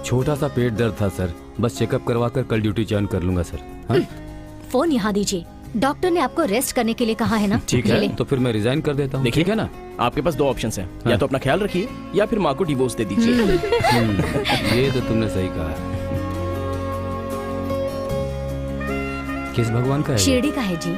छोटा सा पेट दर्द था सर, बस चेकअप करवा कर कल ड्यूटी ज्वाइन कर लूंगा सर। हाँ? फोन यहाँ दीजिए, डॉक्टर ने आपको रेस्ट करने के लिए कहा है ना। ठीक है, तो फिर मैं रिजाइन कर देता हूँ। देखिए ठीक है ना, आपके पास 2 ऑप्शंस हैं। हाँ। या तो अपना ख्याल रखिए या फिर माँ को डिवोर्स दे दीजिए। ये तो तुमने सही कहा। किस भगवान का है? शिरडी का है जी।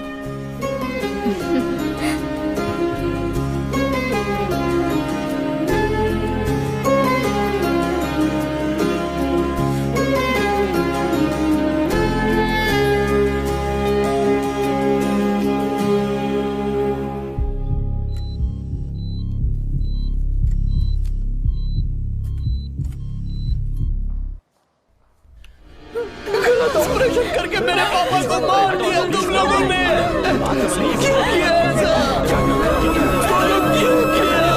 ऑपरेशन करके मेरे पापा को मार दिया तुम लोगों ने। क्यों किया ऐसा? क्यों किया?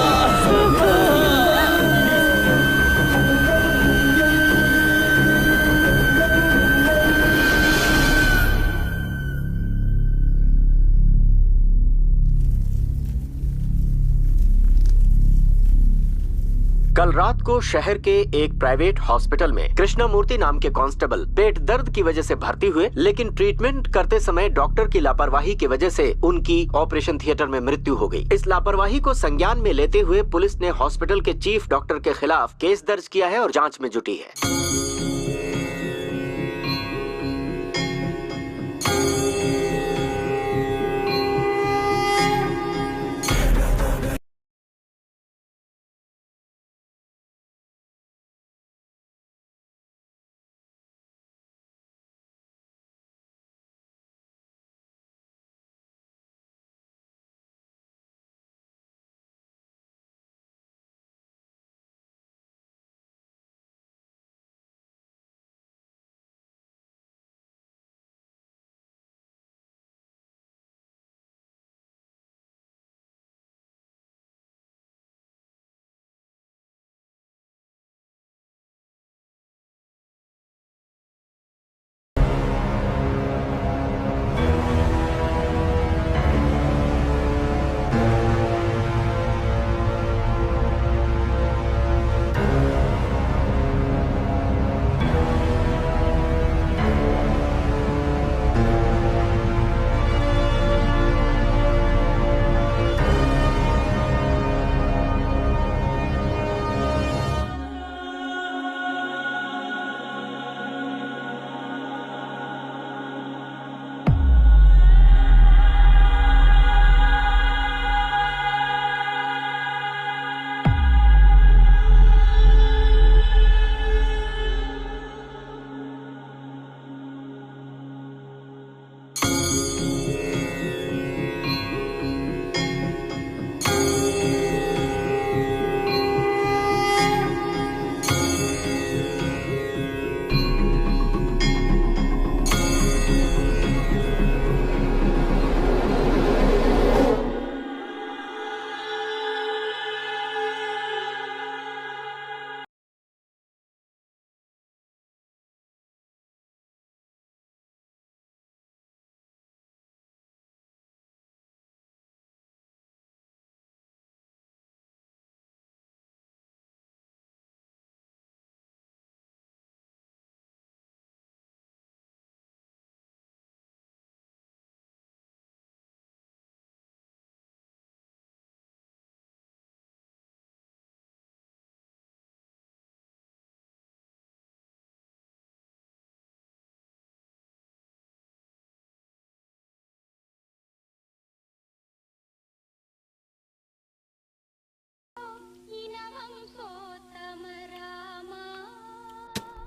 कल रात को शहर के एक प्राइवेट हॉस्पिटल में कृष्णमूर्ति नाम के कांस्टेबल पेट दर्द की वजह से भर्ती हुए, लेकिन ट्रीटमेंट करते समय डॉक्टर की लापरवाही की वजह से उनकी ऑपरेशन थिएटर में मृत्यु हो गई। इस लापरवाही को संज्ञान में लेते हुए पुलिस ने हॉस्पिटल के चीफ डॉक्टर के खिलाफ केस दर्ज किया है और जाँच में जुटी है।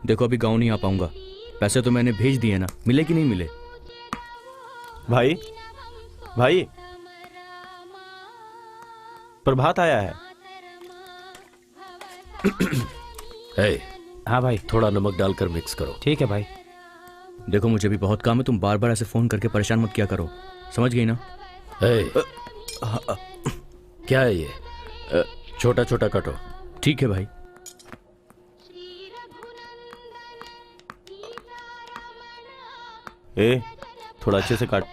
देखो अभी गाँव नहीं आ पाऊंगा, पैसे तो मैंने भेज दिए ना, मिले कि नहीं मिले? भाई भाई, प्रभात आया है। hey, हाँ भाई, थोड़ा नमक डालकर मिक्स करो। ठीक है भाई। देखो मुझे भी बहुत काम है, तुम बार बार ऐसे फोन करके परेशान मत किया करो, समझ गई ना? क्या है ये? छोटा छोटा कटो। ठीक है भाई। ए, थोड़ा अच्छे से काट।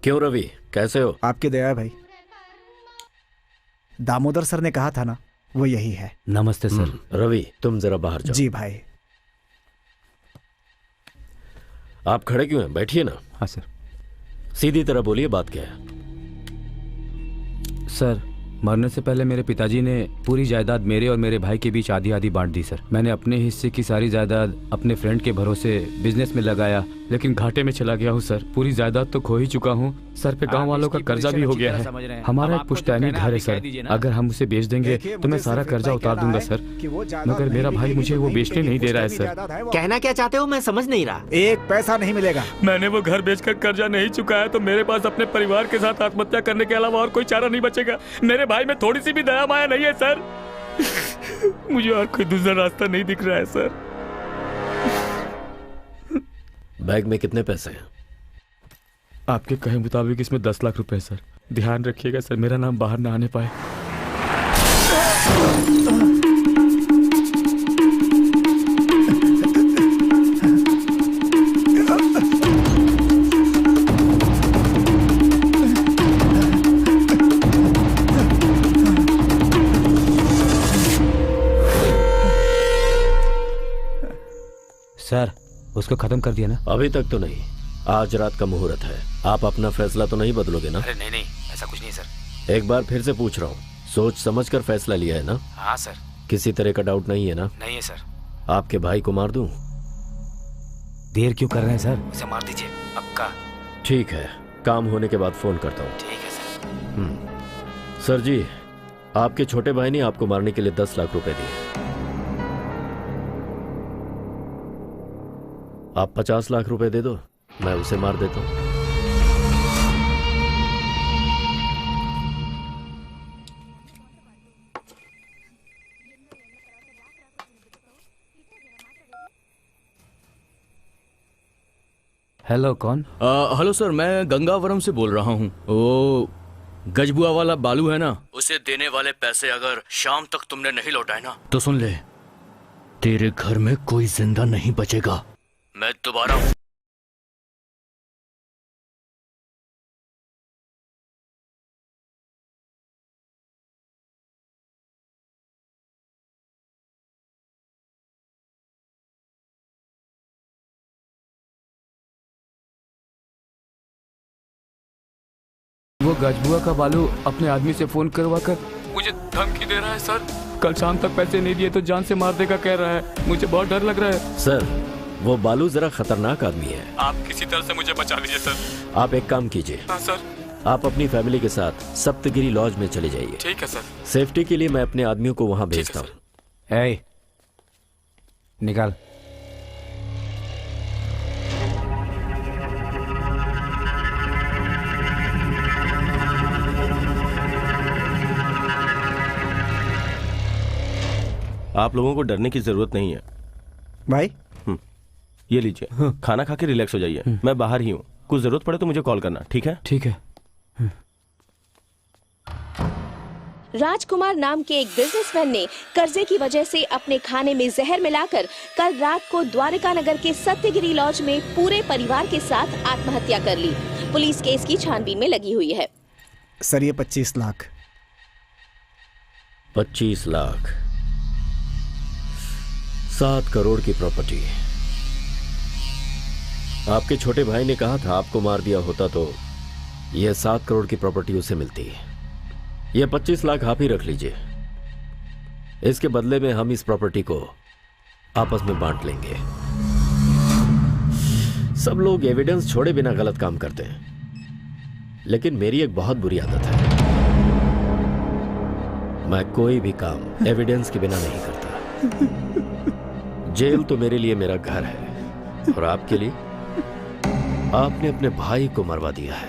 क्यों रवि, कैसे हो? आपकी दया है भाई। दामोदर सर ने कहा था ना, वो यही है। नमस्ते सर। रवि, तुम जरा बाहर जाओ। जी भाई। आप खड़े क्यों हैं? बैठिए ना। हाँ सर। सीधी तरह बोलिए, बात क्या है? सर, मरने से पहले मेरे पिताजी ने पूरी जायदाद मेरे और मेरे भाई के बीच आधी आधी बांट दी सर। मैंने अपने हिस्से की सारी जायदाद अपने फ्रेंड के भरोसे बिजनेस में लगाया, लेकिन घाटे में चला गया हूँ सर। पूरी जायदाद तो खो ही चुका हूँ सर। पे गांव वालों का कर्जा भी हो गया है। हमारा एक पुश्तैनी घर है सर, अगर हम उसे बेच देंगे तो मैं सारा कर्जा उतार दूंगा सर, मगर मेरा भाई मुझे वो बेचने नहीं दे रहा है सर। कहना क्या चाहते हो, मैं समझ नहीं रहा। एक पैसा नहीं मिलेगा। मैंने वो घर बेचकर कर्जा नहीं चुकाया तो मेरे पास अपने परिवार के साथ आत्महत्या करने के अलावा और कोई चारा नहीं बचेगा। मेरे भाई में थोड़ी सी भी दया माया नहीं है सर। मुझे और कोई दूसरा रास्ता नहीं दिख रहा है सर। बैग में कितने पैसे हैं? आपके कहे मुताबिक इसमें 10 लाख रुपए सर। ध्यान रखिएगा सर, मेरा नाम बाहर ना आने पाए। सर, उसको खत्म कर दिया ना? अभी तक तो नहीं, आज रात का मुहूर्त है। आप अपना फैसला तो नहीं बदलोगे ना? अरे नहीं नहीं, ऐसा कुछ नहीं सर। एक बार फिर से पूछ रहा हूँ, सोच समझ कर फैसला लिया है ना? हाँ सर। किसी तरह का डाउट नहीं है ना? नहीं है सर। आपके भाई को मार दूं? देर क्यों कर रहे हैं सर? उसे मार दीजिए, पक्का। ठीक है, काम होने के बाद फोन करता हूँ। ठीक है सर। सर जी, आपके छोटे भाई ने आपको मारने के लिए 10 लाख रुपए दिए। आप 50 लाख रुपए दे दो, मैं उसे मार देता हूं। हेलो, कौन? हेलो सर, मैं गंगावरम से बोल रहा हूँ। ओ गजबुआ वाला बालू है ना, उसे देने वाले पैसे अगर शाम तक तुमने नहीं लौटाए ना तो सुन ले, तेरे घर में कोई जिंदा नहीं बचेगा। मैं दोबारा वो गजबुआ का बालू अपने आदमी से फोन करवा कर मुझे धमकी दे रहा है सर। कल शाम तक पैसे नहीं दिए तो जान से मार देगा कह रहा है। मुझे बहुत डर लग रहा है सर। वो बालू जरा खतरनाक आदमी है। आप किसी तरह से मुझे बचा लीजिए सर। आप एक काम कीजिए। हाँ सर। आप अपनी फैमिली के साथ सप्तगिरी लॉज में चले जाइए। ठीक है सर। सेफ्टी के लिए मैं अपने आदमियों को वहां भेजता हूँ। निकाल। आप लोगों को डरने की जरूरत नहीं है भाई। ये लीजिए, खाना खा के रिलैक्स हो जाइए। मैं बाहर ही हूँ, कुछ जरूरत पड़े तो मुझे कॉल करना, ठीक है? ठीक है। राजकुमार नाम के एक बिजनेसमैन ने कर्जे की वजह से अपने खाने में जहर मिलाकर कल रात को द्वारका नगर के सत्यगिरी लॉज में पूरे परिवार के साथ आत्महत्या कर ली। पुलिस केस की छानबीन में लगी हुई है। सर, ये 25 लाख। 25 लाख, 7 करोड़ की प्रॉपर्टी। आपके छोटे भाई ने कहा था आपको मार दिया होता तो यह 7 करोड़ की प्रॉपर्टी उसे मिलती। यह 25 लाख आप ही रख लीजिए। इसके बदले में हम इस प्रॉपर्टी को आपस में बांट लेंगे। सब लोग एविडेंस छोड़े बिना गलत काम करते हैं, लेकिन मेरी एक बहुत बुरी आदत है। मैं कोई भी काम एविडेंस के बिना नहीं करता। जेल तो मेरे लिए मेरा घर है, और आपके लिए आपने अपने भाई को मरवा दिया है।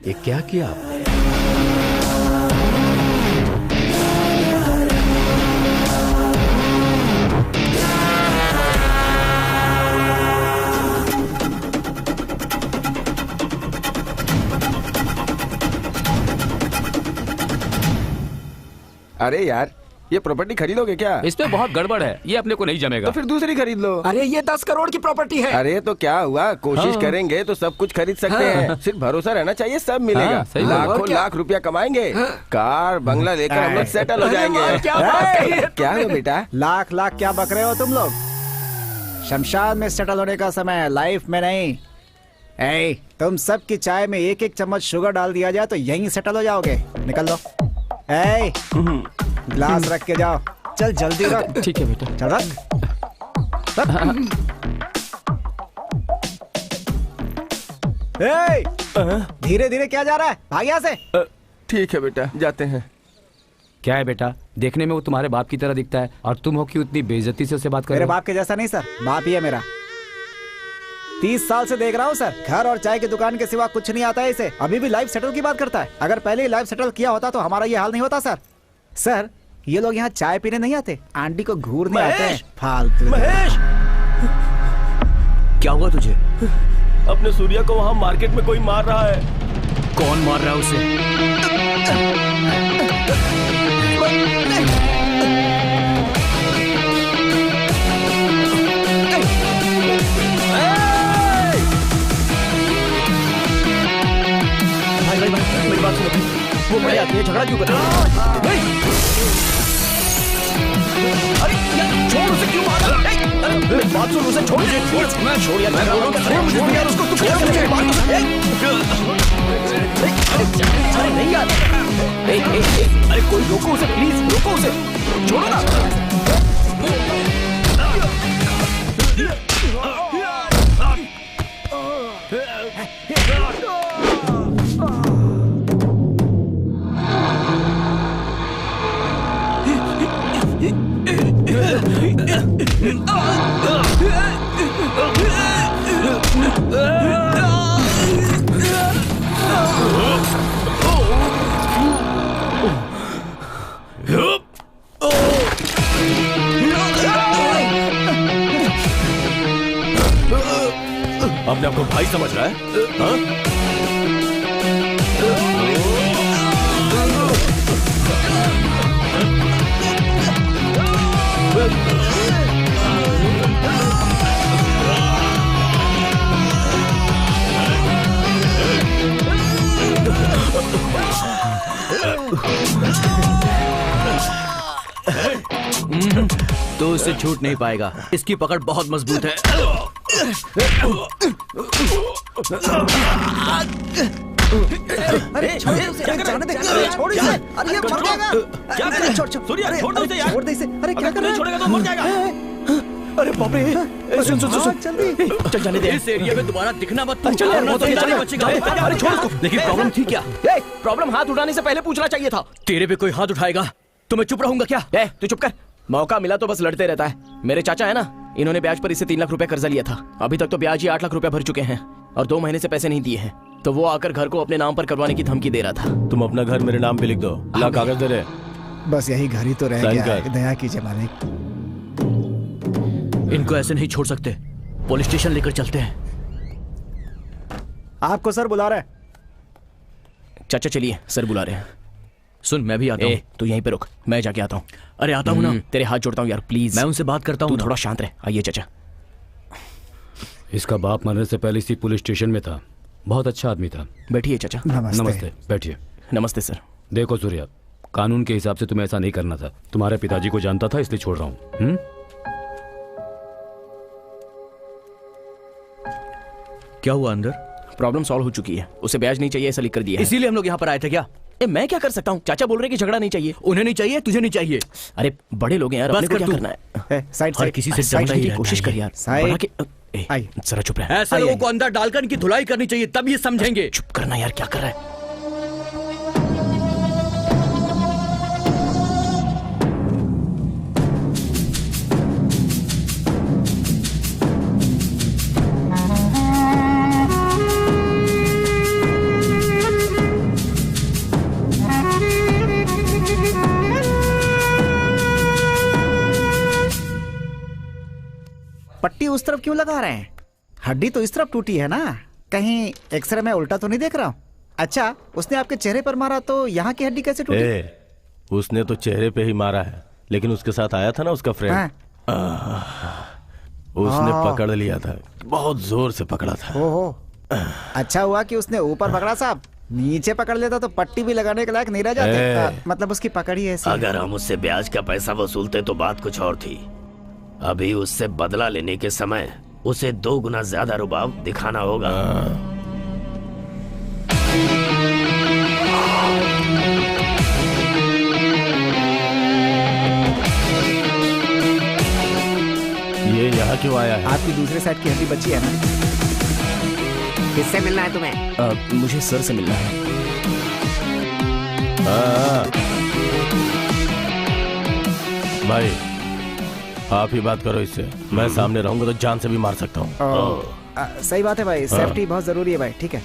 ये क्या किया आपने? अरे यार, ये प्रॉपर्टी खरीदोगे क्या? इसमें बहुत गड़बड़ है, ये अपने को नहीं जमेगा। तो फिर दूसरी खरीद लो। अरे ये 10 करोड़ की प्रॉपर्टी है। अरे तो क्या हुआ, कोशिश करेंगे तो सब कुछ खरीद सकते हैं। सिर्फ भरोसा रहना चाहिए, सब मिलेगा। हाँ, सही बात। लाखों लाख रुपया कमाएंगे, कार बंगला लेकर हम लोग सेटल हो जाएंगे। क्या है बेटा? लाख लाख क्या बक रहे हो तुम लोग? शमशान में सेटल होने का समय है, लाइफ में नहीं। ए, तुम सब की चाय में एक एक चम्मच शुगर डाल दिया जाए तो यहीं सेटल हो जाओगे। निकल लो। ए, ग्लास रख के जाओ। चल जल्दी रख। ठीक है बेटा। चल रख। धीरे धीरे क्या जा रहा है, भाग यहाँ से। ठीक है बेटा, जाते हैं। क्या है बेटा, देखने में वो तुम्हारे बाप की तरह दिखता है और तुम हो कि उतनी बेइज्जती से उसे बात कर मेरे रहे हो। बाप के जैसा नहीं सर, बाप ही है मेरा। 30 साल से देख रहा हूँ सर, घर और चाय की दुकान के सिवा कुछ नहीं आता है इसे। अभी भी लाइफ सेटल की बात करता है। अगर पहले ही लाइफ सेटल किया होता तो हमारा ये हाल नहीं होता सर। सर, ये लोग यहाँ चाय पीने नहीं आते, आंटी को घूरने आते हैं। फालतू। महेश, क्या हुआ तुझे? अपने सूर्या को वहाँ मार्केट में कोई मार रहा है। कौन मार रहा है उसे? भाई मेरी बात सुनो, वो बड़े आदमी है, झगड़ा क्यों कर रहे हो? अरे यार, छोड़ उसे, क्यों मार रहा है? अरे मेरी बात सुन, उसे छोड़। मैं छोड़ यार, मैं बोल रहा हूँ, छोड़ यार उसको, तू छोड़ मुझे। अरे नहीं यार, अरे कोई रोको उसे, प्लीज रोको उसे, छोड़ो ना। अपने आपको भाई समझ रहा है? हाँ? तो उससे छूट नहीं पाएगा, इसकी पकड़ बहुत मजबूत है। अरे छोड़ उसे, जाने दे, छोड़ इसे। अरे ये मर जाएगा। क्या कर रहा है? छोड़ दो उसे यार। छोड़ दे इसे। अरे क्या कर रहा है? छोड़ेगा तो मर जाएगा। अरे बाप रे, सुन जल्दी चल जाने दे। इस एरिया में दोबारा दिखना मत। चल, अरे छोड़ उसको। लेकिन प्रॉब्लम थी क्या? प्रॉब्लम हाथ उठाने से पहले पूछना चाहिए था। तेरे पे कोई हाथ उठाएगा तो मैं चुप रहूंगा क्या? तू चुप कर। मौका मिला तो बस लड़ते रहता है। मेरे चाचा है ना, इन्होंने ब्याज पर इससे 3 लाख रुपए कर्जा लिया था। अभी तक तो ब्याज ही 8 लाख रुपए भर चुके हैं और 2 महीने से पैसे नहीं दिए हैं। तो वो आकर घर को अपने नाम पर करवाने की धमकी दे रहा था। तुम अपना घर मेरे नाम पे लिख दो। ला कागज दे रहे। बस यही घर ही तो रह साइन गया कर। है। दया कीजिए मालिक। इनको ऐसे नहीं छोड़ सकते, पुलिस स्टेशन लेकर चलते हैं। आपको सर बुला रहे हैं। चाचा चलिए, सर बुला रहे हैं। सुन, मैं भी आता हूँ। तू यहीं पे रुक, मैं जाके आता हूँ। अरे आता हूँ ना। तेरे हाथ जोड़ता हूँ यार, प्लीज। मैं उनसे बात करता तू हूँ। थोड़ा शांत रह। आइए चाचा। इसका बाप मरने से पहले इसी पुलिस स्टेशन में था। बहुत अच्छा आदमी था। बैठिए चाचा। नमस्ते, बैठिए। नमस्ते सर। देखो सूर्या, कानून के हिसाब से तुम्हें ऐसा नहीं करना था। तुम्हारे पिताजी को जानता था, इसलिए छोड़ रहा हूँ। क्या हुआ अंदर? प्रॉब्लम सॉल्व हो चुकी है। उसे ब्याज नहीं चाहिए ऐसा लिख कर दिया है। इसीलिए हम लोग यहाँ पर आए थे क्या? मैं क्या कर सकता हूँ? चाचा बोल रहे कि झगड़ा नहीं चाहिए। उन्हें नहीं चाहिए, तुझे नहीं चाहिए। अरे बड़े लोग हैं यार, बस अपने को कर क्या तू। करना है? साइड हर साइड किसी से साइड डरना ही की रहता कोशिश है कर ये। यार। साइड। बढ़ा के आई। जरा चुप रह। ऐसे लोगों को अंदर डालकर इनकी धुलाई करनी चाहिए, तब ये समझेंगे। चुप करना यार, क्या कर रहा है? पट्टी उस तरफ क्यों लगा रहे हैं? हड्डी तो इस तरफ टूटी है ना। कहीं एक्सरे में उल्टा तो नहीं देख रहा हूँ? अच्छा, उसने आपके चेहरे पर मारा तो यहाँ की हड्डी कैसे टूटी? उसने तो चेहरे पे ही मारा है, लेकिन उसके साथ आया था ना उसका फ्रेंड, उसने पकड़ लिया था, बहुत जोर से पकड़ा था। ओहो, अच्छा हुआ कि उसने ऊपर पकड़ा साहब, नीचे पकड़ लेता तो पट्टी भी लगाने के लायक नहीं रह जाते। मतलब उसकी पकड़ी ऐसी। अगर हम उससे ब्याज का पैसा वसूलते तो बात कुछ और थी। अभी उससे बदला लेने के समय उसे 2 गुना ज्यादा रुबाब दिखाना होगा। ये यहाँ क्यों आया है? आपकी दूसरे साइड की हड्डी बची है ना? किससे मिलना है तुम्हें? मुझे सर से मिलना है। भाई आप ही बात करो इससे, मैं सामने रहूंगा तो जान से भी मार सकता हूँ। सही बात है भाई, सेफ्टी बहुत जरूरी है भाई। ठीक है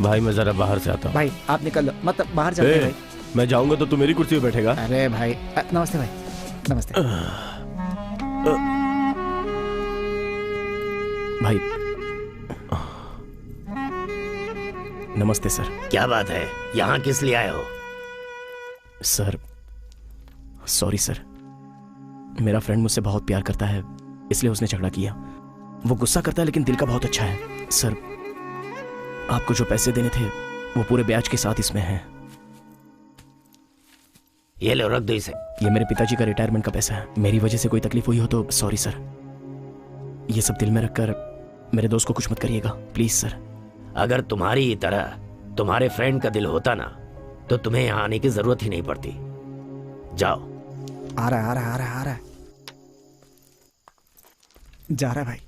भाई, मैं जरा बाहर से आता हूँ। भाई आप निकल लो, मतलब बाहर जाते हैं भाई। मैं जाऊंगा तो तू मेरी कुर्सी पे बैठेगा। अरे भाई नमस्ते भाई। नमस्ते भाई। नमस्ते सर। क्या बात है, यहाँ किस लिए आए हो? सर सॉरी सर, मेरा फ्रेंड मुझसे बहुत प्यार करता है, इसलिए उसने झगड़ा किया। वो गुस्सा करता है लेकिन दिल का बहुत अच्छा है। सर आपको जो पैसे देने थे वो पूरे ब्याज के साथ इसमें हैं। ये लो, रख दो इसे। ये मेरे पिताजी का रिटायरमेंट का पैसा है। मेरी वजह से कोई तकलीफ हुई हो तो सॉरी सर। ये सब दिल में रखकर मेरे दोस्त को कुछ मत करिएगा प्लीज सर। अगर तुम्हारी ही तरह तुम्हारे फ्रेंड का दिल होता ना तो तुम्हें यहाँ आने की जरूरत ही नहीं पड़ती। जाओ। आ रहा है जा रहा है भाई।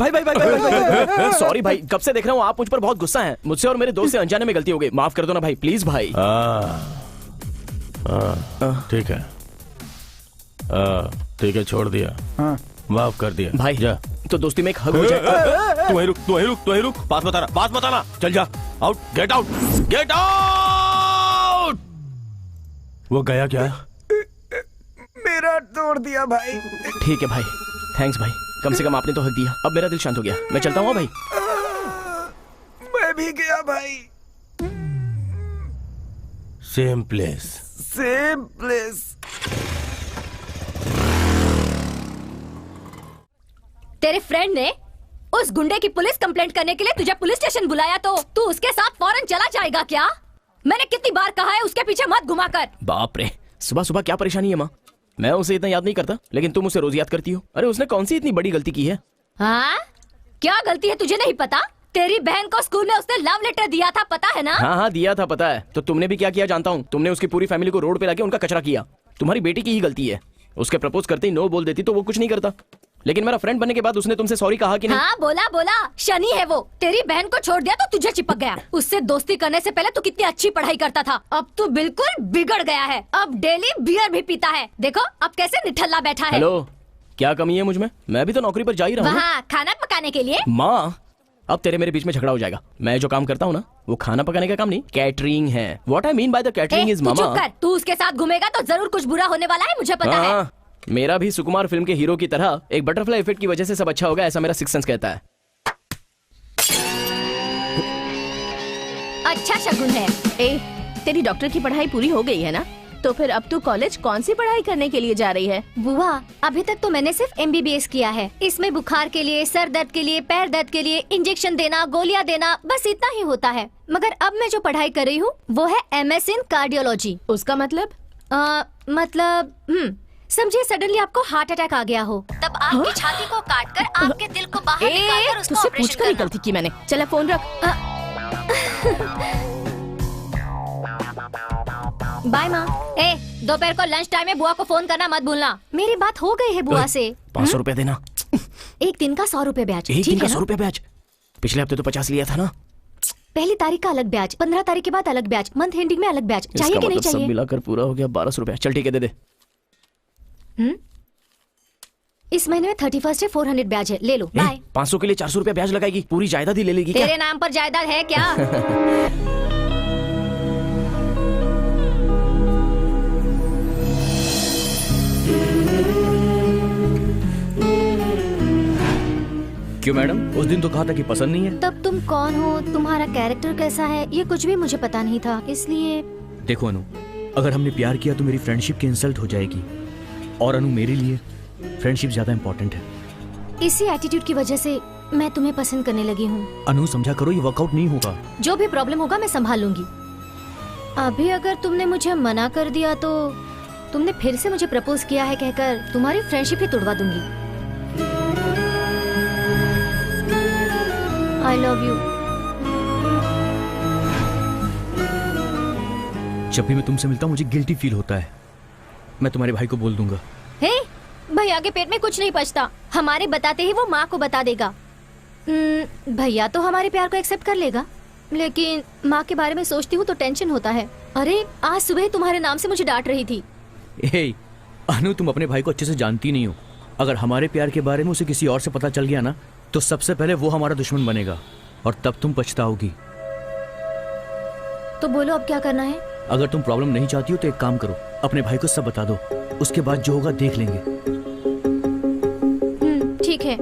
भाई सॉरी भाई, कब से देख रहा हूँ आप मुझ पर बहुत गुस्सा हैं। मुझसे और मेरे दोस्त से अनजाने में गलती हो गई, माफ कर दो ना भाई, प्लीज भाई। ठीक है, ठीक है, छोड़ दिया, माफ कर दिया भाई। जा। तो दोस्ती में एक हग हो जाए। तू ही रुक, बात बताना, चल जा, आउट, गेट आउट। वो गया क्या? मेरा तोड़ दिया भाई। ठीक है भाई, थैंक्स भाई, कम से कम आपने तो हक दिया। अब मेरा दिल शांत हो गया, मैं चलता हूँ भाई। मैं भी गया भाई। Same place. तेरे फ्रेंड ने उस गुंडे की पुलिस कंप्लेंट करने के लिए तुझे पुलिस स्टेशन बुलाया तो तू उसके साथ फौरन चला जाएगा क्या? मैंने कितनी बार कहा है उसके पीछे मत घुमा कर। बाप रे, सुबह सुबह क्या परेशानी है माँ? मैं उसे इतना याद नहीं करता, लेकिन तुम उसे रोज याद करती हो। अरे उसने कौन सी इतनी बड़ी गलती की है? हाँ, क्या गलती है तुझे नहीं पता? तेरी बहन को स्कूल में उसने लव लेटर दिया था, पता है ना? हाँ दिया था, पता है। तो तुमने भी क्या किया जानता हूँ। तुमने उसकी पूरी फैमिली को रोड पे लाके उनका कचरा किया। तुम्हारी बेटी की ही गलती है। उसके प्रपोज करते ही नो बोल देती तो वो कुछ नहीं करता, लेकिन मेरा फ्रेंड बनने के बाद उसने तुमसे सॉरी कहा कि नहीं? हाँ बोला, शनि है वो। तेरी बहन को छोड़ दिया तो तुझे चिपक गया। उससे दोस्ती करने से पहले तू कितनी अच्छी पढ़ाई करता था, अब तू बिल्कुल बिगड़ गया है। अब डेली बियर भी पीता है, देखो अब कैसे निठल्ला बैठा है। हेलो, क्या कमी है मुझ में? मैं भी तो नौकरी पर जा ही रहा हूँ। वहाँ खाना पकाने के लिए। माँ, अब तेरे मेरे बीच में झगड़ा हो जाएगा। मैं जो काम करता हूँ ना, वो खाना पकाने का काम नहीं, कैटरिंग है। What I mean by the catering is मामा। चुप कर, तू उसके साथ घूमेगा तो जरूर कुछ बुरा होने वाला है, मुझे पता है। मेरा भी सुकुमार फिल्म के हीरो की तरह एक बटरफ्लाई इफेक्ट की वजह से सब अच्छा होगा, ऐसा मेरा सिक्स सेंस कहता है। अच्छा शगुन है। तेरी डॉक्टर की पढ़ाई पूरी हो गई है ना? तो फिर अब तू कॉलेज कौन सी पढ़ाई करने के लिए जा रही है? बुआ, अभी तक तो मैंने सिर्फ MBBS किया है। इसमें बुखार के लिए, सर दर्द के लिए, पैर दर्द के लिए इंजेक्शन देना, गोलियां देना, बस इतना ही होता है। मगर अब मैं जो पढ़ाई कर रही हूँ वो है MS इन कार्डियोलॉजी। उसका मतलब? समझिए सडनली आपको हार्ट अटैक आ गया हो, तब आपकी छाती को काटकर आपके दिल को बाहर निकालकर उसको तुझसे ऑपरेशन पूछकर ही करना। गलती की मैंने। चला फोन रख। बाय माँ। दोपहर को लंच टाइम में बुआ को फोन करना मत भूलना। मेरी बात हो गई है बुआ से। 500 रुपए देना। एक दिन का 100 रुपए ब्याज। एक ठीक दिन का है 100 रुपए ब्याज? पिछले हफ्ते तो 50 लिया था ना। पहली तारीख का अलग ब्याज, 15 तारीख के बाद अलग ब्याज, मंथ एंडिंग में अलग ब्याज। चाहिए कि नहीं मतलब सब चाहिए? मिलाकर पूरा हो गया 1200 रुपए। चल ठीक है, दे दे। इस महीने में 31 है, 400 ब्याज है, ले लो। बाय। 500 के लिए 400 रुपए ब्याज लगाएगी? पूरी जायदाद ही ले लेगी क्या? तेरे नाम पर जायदाद है क्या? क्यों मैडम, उस दिन तो कहा था कि पसंद नहीं है। तब तुम कौन हो, तुम्हारा कैरेक्टर कैसा है, ये कुछ भी मुझे पता नहीं था, इसलिए। देखो अनु, अगर हमने प्यार किया तो मेरी फ्रेंडशिप की इंसल्ट हो जाएगी, और अनु मेरे लिए फ्रेंडशिप ज्यादा इंपॉर्टेंट है। इसी एटीट्यूड की वजह से मैं तुम्हें पसंद करने लगी हूँ। अनु समझा करो, ये वर्कआउट नहीं होगा। जो भी प्रॉब्लम होगा मैं संभाल लूंगी। अभी अगर तुमने मुझे मना कर दिया तो तुमने फिर से मुझे प्रपोज किया है कहकर तुम्हारी फ्रेंडशिप ही तोड़वा दूंगी। आई लव यू। जब भी मैं तुमसे मिलता हूँ मुझे गिल्टी फील होता है। मैं तुम्हारे भाई को बोल दूंगा। हे, भैया के पेट में कुछ नहीं पचता, हमारे बताते ही वो माँ को बता देगा। भैया तो हमारे प्यार को एक्सेप्ट कर लेगा, लेकिन माँ के बारे में सोचती हूँ तो टेंशन होता है। अरे आज सुबह तुम्हारे नाम से मुझे डांट रही थी। हे अनु, तुम अपने भाई को अच्छे से जानती नहीं हो। अगर हमारे प्यार के बारे में उसे किसी और से पता चल गया ना तो सबसे पहले वो हमारा दुश्मन बनेगा और तब तुम पछताओगी। तो बोलो अब क्या करना है? अगर तुम प्रॉब्लम नहीं चाहती हो तो एक काम करो, अपने भाई को सब बता दो, उसके बाद जो होगा देख लेंगे। ठीक है,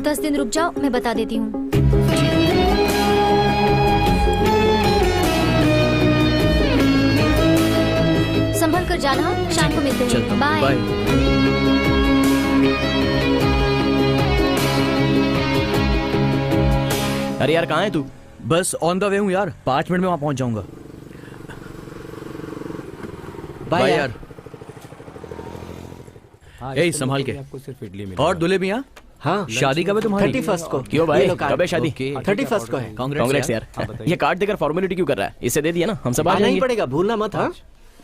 10 दिन रुक जाओ, मैं बता देती हूँ। संभल कर जाना, शाम को मिलते हैं। बाय। अरे यार कहाँ है तू? बस ऑन द वे हूँ यार, 5 मिनट में वहाँ पहुँच जाऊंगा। बाय यार। ए संभाल के। आपको सिर्फ इडली मिलेगा। और दूल्हे भी यहाँ? हाँ, शादी कब है तुम्हारी? 31 को। क्यों भाई, कब है शादी? 31 को है। कांग्रेस यार। ये कार्ड देकर फॉर्मेलिटी क्यों कर रहा है? इसे दे दिया ना, हम सब आ आना ही जाएंगे। पड़ेगा, भूलना मत। हाँ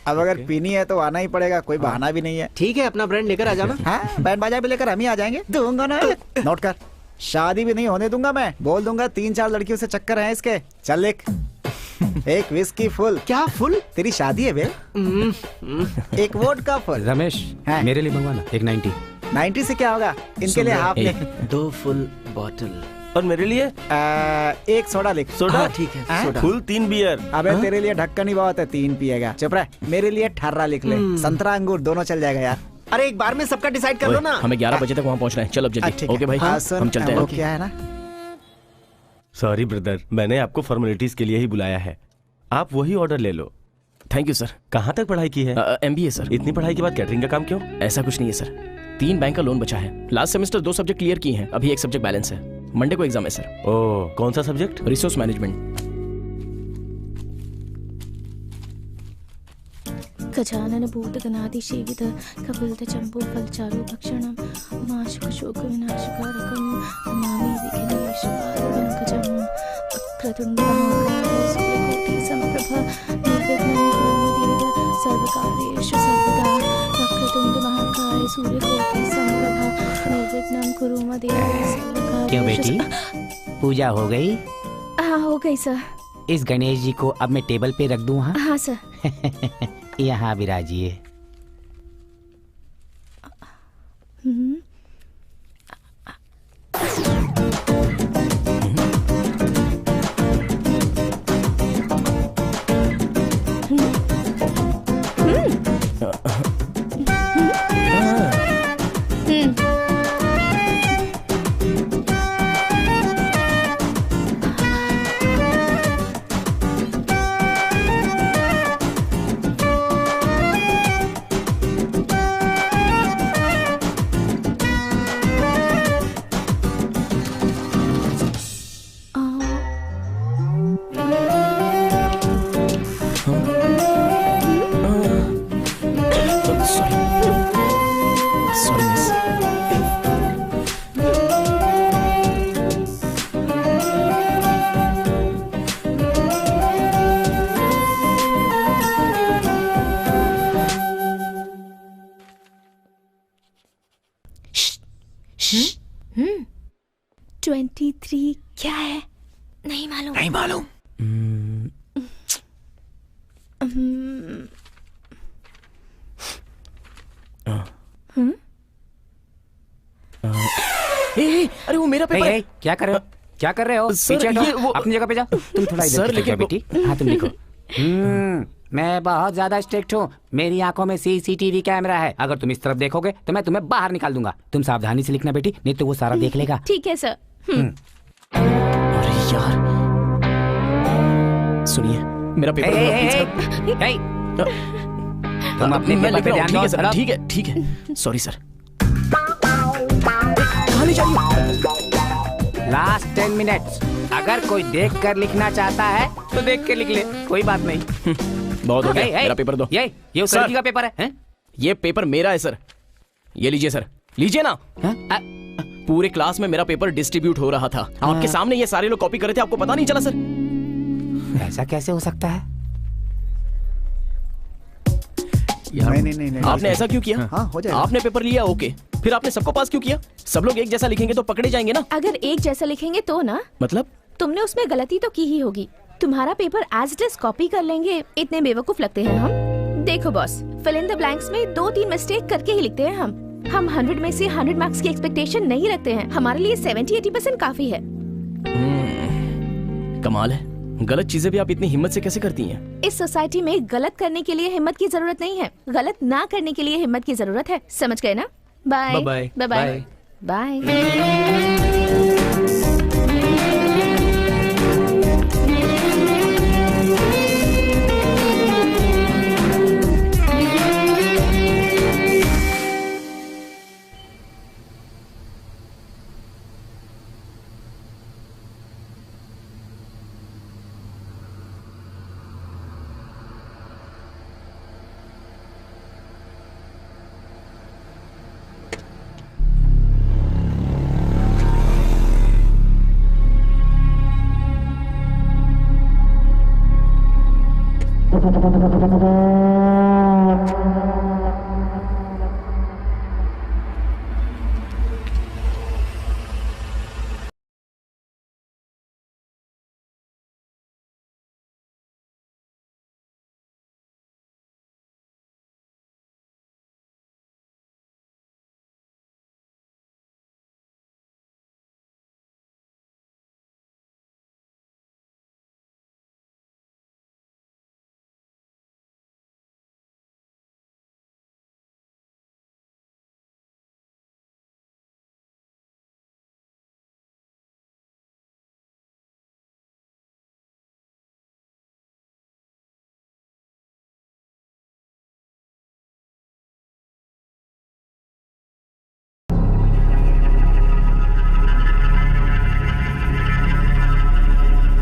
अब अगर पीनी है तो आना ही पड़ेगा, कोई बहाना भी नहीं है। ठीक है, अपना ब्रांड लेकर आ जाना। हाँ, बैंड बाजा भी लेकर हम ही आ जाएंगे। दूंगा ना, नोट कर। शादी भी नहीं होने दूंगा मैं, बोल दूंगा 3-4 लड़कियों से चक्कर है इसके। चल लिख। एक विस्की फुल। क्या फुल? तेरी शादी है बे। एक वोडका फुल। रमेश, हाँ। मेरे लिए मंगवाना एक 90। 90 से क्या होगा? इनके लिए हाफ लिख। 2 फुल बॉटल। और मेरे लिए एक सोडा लिख। सोडा? हाँ, ठीक है, हाँ? सोडा। Full 3 beer. अबे तेरे लिए ढक्कन ही बहुत है, 3 पिएगा। चुप रह। मेरे लिए 18 लिख ले। संतरा अंगूर दोनों चल जाएगा यार। अरे एक बार में सबका डिसाइड कर लो ना। हमें 11 बजे तक वहाँ पहुँचना है। चल अब जल्दी। ठीक है। ओके भाई, हाँ, सुन, हम चलते वो हैं। क्या है ना, सॉरी ब्रदर, मैंने आपको फॉर्मेलिटीज के लिए ही बुलाया है। आप वही ऑर्डर ले लो। Thank you sir. कहाँ तक पढ़ाई की है? MBA sir. इतनी पढ़ाई के बाद कैटरिंग का काम क्यों? ऐसा कुछ नहीं है सर, 3 बैंक का लोन बचा है। लास्ट सेमेस्टर 2 सब्जेक्ट क्लियर किए हैं, अभी एक सब्जेक्ट बैलेंस है। मंडे को एग्जाम है सर। ओह, कौन सा सब्जेक्ट? Resource management. गजानन भूतगणाधिसेवित कपिलत चंपू फलचारु भक्षणम उमाशुक शोक विनाशकारकम नमामि विघ्नेशपारपङ्कजम् वक्रतुण्ड महाकाय सूर्यकोटि समप्रभा निर्विघ्नं कुरु देव सर्वकार्येषु सर्वदा। वक्रतुण्ड महाकाय सूर्यकोटि समप्रभा निर्विघ्नं कुरु देव सर्वकार्येषु। क्यों बेटी, पूजा हो गई? हाँ हो गई सर। इस गणेश जी को अब मैं टेबल पे रख दूं? हाँ सर। यहाँ विराजिए। हम्म 23 क्या है? नहीं मालूम। नहीं मालूम। अरे वो मेरा पेपर है। क्या कर रहे हो? क्या कर रहे हो? सर, पीछे हटो, ये वो- अपनी जगह पे जा। तुम थोड़ा इधर सर, की लेकिन तरफ वो- बेटी। हाँ तुम लिखो। मैं बहुत ज्यादा स्ट्रिक्ट हूँ। मेरी आंखों में CCTV कैमरा है। अगर तुम इस तरफ देखोगे तो मैं तुम्हें बाहर निकाल दूंगा। तुम सावधानी से लिखना बेटी, नहीं तो वो सारा देख लेगा। ठीक है सर। अरे यार, सुनिए मेरा पेपर। तुम अपने मैं पेपर लिख पे रहा हूँ। ध्यान ठीक है दो। सर, ठीक है, ठीक है। Sorry sir. कहाँ ले जा रही हो? Last 10 minutes. अगर कोई देख कर लिखना चाहता है तो देख के लिख ले, कोई बात नहीं। बहुत हो गया, ए, ए, मेरा पेपर दो। ये उस सर। लड़की का पेपर है, हैं? ये पेपर मेरा है सर, ये लीजिए सर, लीजिए ना। पूरे क्लास में मेरा पेपर डिस्ट्रीब्यूट हो रहा था, आपके सामने ये सारे लोग कॉपी कर रहे थे, आपको पता नहीं चला सर? ऐसा कैसे हो सकता है? नहीं, आपने ऐसा क्यों किया? हाँ, हो जाएगा। आपने पेपर लिया, ओके, फिर आपने सबको पास क्यों किया? सब लोग एक जैसा लिखेंगे तो पकड़े जाएंगे ना। अगर एक जैसा लिखेंगे तो ना, मतलब तुमने उसमें गलती तो की ही होगी। तुम्हारा paper as it is copy कर लेंगे, इतने बेवकूफ लगते हैं हम। देखो boss, fill in the blanks में 2-3 मिस्टेक करके ही लिखते हैं हम 100 में से 100 मार्क्स की एक्सपेक्टेशन नहीं रखते हैं। हमारे लिए 70-80% काफी है। कमाल है, गलत चीजें भी आप इतनी हिम्मत से कैसे करती हैं? इस सोसाइटी में गलत करने के लिए हिम्मत की जरूरत नहीं है, गलत ना करने के लिए हिम्मत की जरूरत है। समझ गए ना? Bye bye bye bye.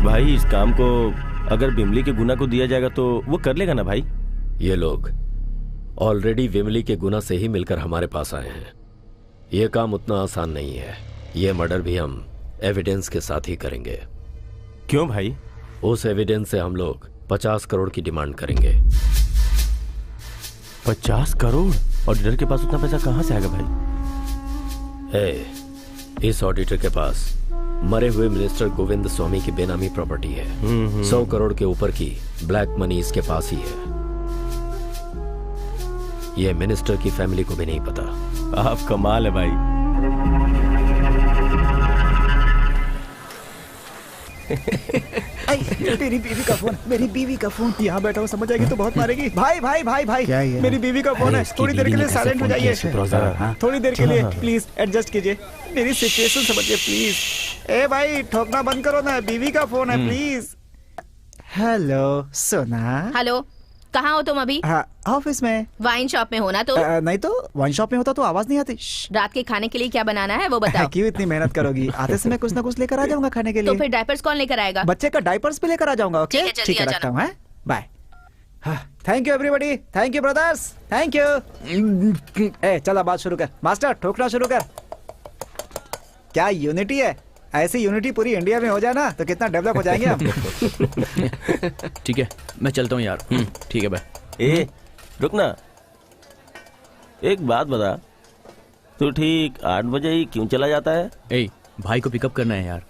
भाई इस काम को अगर बिमली के गुना को दिया जाएगा तो वो कर लेगा ना भाई? ये लोग ऑलरेडी विमली के गुना से ही मिलकर हमारे पास आए हैं। ये काम उतना आसान नहीं है। ये मर्डर भी हम एविडेंस के साथ ही करेंगे। क्यों भाई? उस एविडेंस से हम लोग 50 करोड़ की डिमांड करेंगे। 50 करोड़? ऑडिटर के पास उतना पैसा कहाँ से आएगा भाई? इस ऑडिटर के पास मरे हुए मिनिस्टर गोविंद स्वामी की बेनामी प्रॉपर्टी है। 100 करोड़ के ऊपर की ब्लैक मनी इसके पास ही है। यह मिनिस्टर की फैमिली को भी नहीं पता। आप कमाल है भाई। मेरी बीवी का फोन, मेरी बीवी का फोन। यहाँ बैठा हूँ, समझ आएगी तो बहुत मारेगी। भाई भाई भाई भाई, मेरी बीवी का फोन है। थोड़ी देर के लिए साइलेंट हो जाइए, थोड़ी देर के लिए प्लीज एडजस्ट कीजिए। मेरी सिचुएशन समझिए प्लीज। ए भाई, ठोकना बंद करो ना, बीवी का फोन है प्लीज। हेलो सोना। हेलो, कहाँ हो तुम अभी? हाँ, ऑफिस में। वाइन शॉप में हो ना? तो नहीं तो वाइन शॉप में होता तो आवाज नहीं आती। रात के खाने के लिए क्या बनाना है वो बताओ। क्यों इतनी मेहनत करोगी? आते समय कुछ ना कुछ लेकर आ जाऊंगा खाने के लिए। तो फिर डायपर्स कौन लेकर आएगा? बच्चे का डायपर्स भी लेकर आ जाऊंगा। ओके, ठीक है, ठीक है, रखता हूँ। Bye. Thank you everybody, thank you brothers, thank you. ए चला बात शुरू कर मास्टर, ठोकना शुरू कर। क्या यूनिटी है? ऐसी यूनिटी पूरी इंडिया में हो जाए ना तो कितना डेवलप हो जाएंगे हम। ठीक है, मैं चलता हूँ यार। ठीक है भाई। ए रुक ना, एक बात बता, तू ठीक 8 बजे ही क्यों चला जाता है? ए, भाई को पिकअप करना है यार।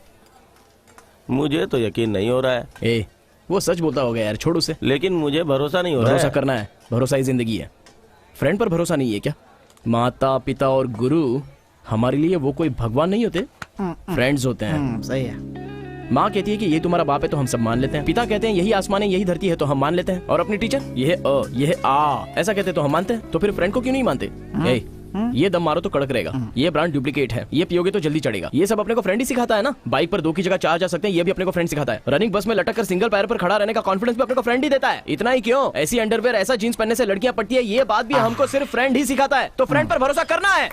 मुझे तो यकीन नहीं हो रहा है। ए, वो सच बोलता होगा यार, छोड़ उसे। लेकिन मुझे भरोसा नहीं हो रहा है। भरोसा करना है, भरोसा ही जिंदगी है। फ्रेंड पर भरोसा नहीं है क्या? माता पिता और गुरु हमारे लिए वो कोई भगवान नहीं होते, फ्रेंड्स होते हैं। सही है। माँ कहती है कि ये तुम्हारा बाप है तो हम सब मान लेते हैं। पिता कहते हैं यही आसमान है, यही धरती है तो हम मान लेते हैं। और अपनी टीचर ये है अ, ये है आ, ऐसा कहते तो हम मानते हैं। तो फिर फ्रेंड को क्यों नहीं मानते? ये दम मारो तो कड़क रहेगा, ये ब्रांड डुप्लीकेट है, ये पियोगे तो जल्दी चढ़ेगा। ये सब अपने को फ्रेंड ही सिखाता है ना। बाइक पर 2 की जगह 4 जा सकते हैं, ये भी अपने को फ्रेंड सिखाता है। रनिंग बस में लटक कर सिंगल पैर पर खड़ा रहने का कॉन्फिडेंस भी अपने को फ्रेंड ही देता है। इतना ही क्यों, ऐसी अंडरवेयर ऐसा जींस पहनने से लड़कियां पटती है, ये बात भी हमको सिर्फ फ्रेंड ही सिखाता है। तो फ्रेंड पर भरोसा करना है।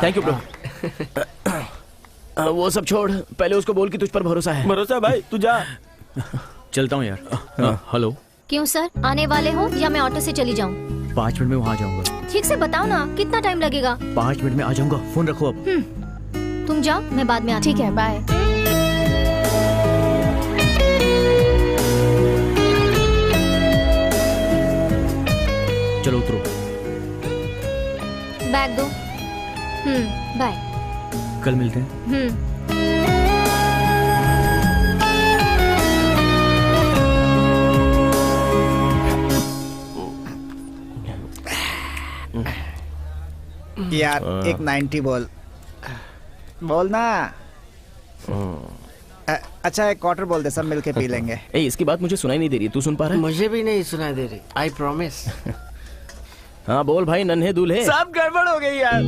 Thank you bro. वो सब छोड़, पहले उसको बोल कि तुझ पर भरोसा है। भरोसा भाई, तू जा। चलता हूँ यार। हेलो, क्यों सर, आने वाले हो या मैं ऑटो से चली जाऊँ? 5 मिनट में वहाँ आ जाऊंगा। ठीक से बताओ ना, कितना टाइम लगेगा? 5 मिनट में आ जाऊंगा, फोन रखो अब। तुम जाओ, मैं बाद में आती हूँ। ठीक है, बाय। चलो उतरो। बैग दो। बाय। कल मिलते हैं। यार एक 90 बोल ना। अच्छा एक क्वार्टर बोल दे, सब मिलके पी लेंगे। ए, इसकी बात मुझे सुनाई नहीं दे रही, तू सुन पा रहा है? मुझे भी नहीं सुनाई दे रही, आई प्रॉमिस। हाँ बोल भाई नन्हे दूल्हे। सब गड़बड़ हो गई यार।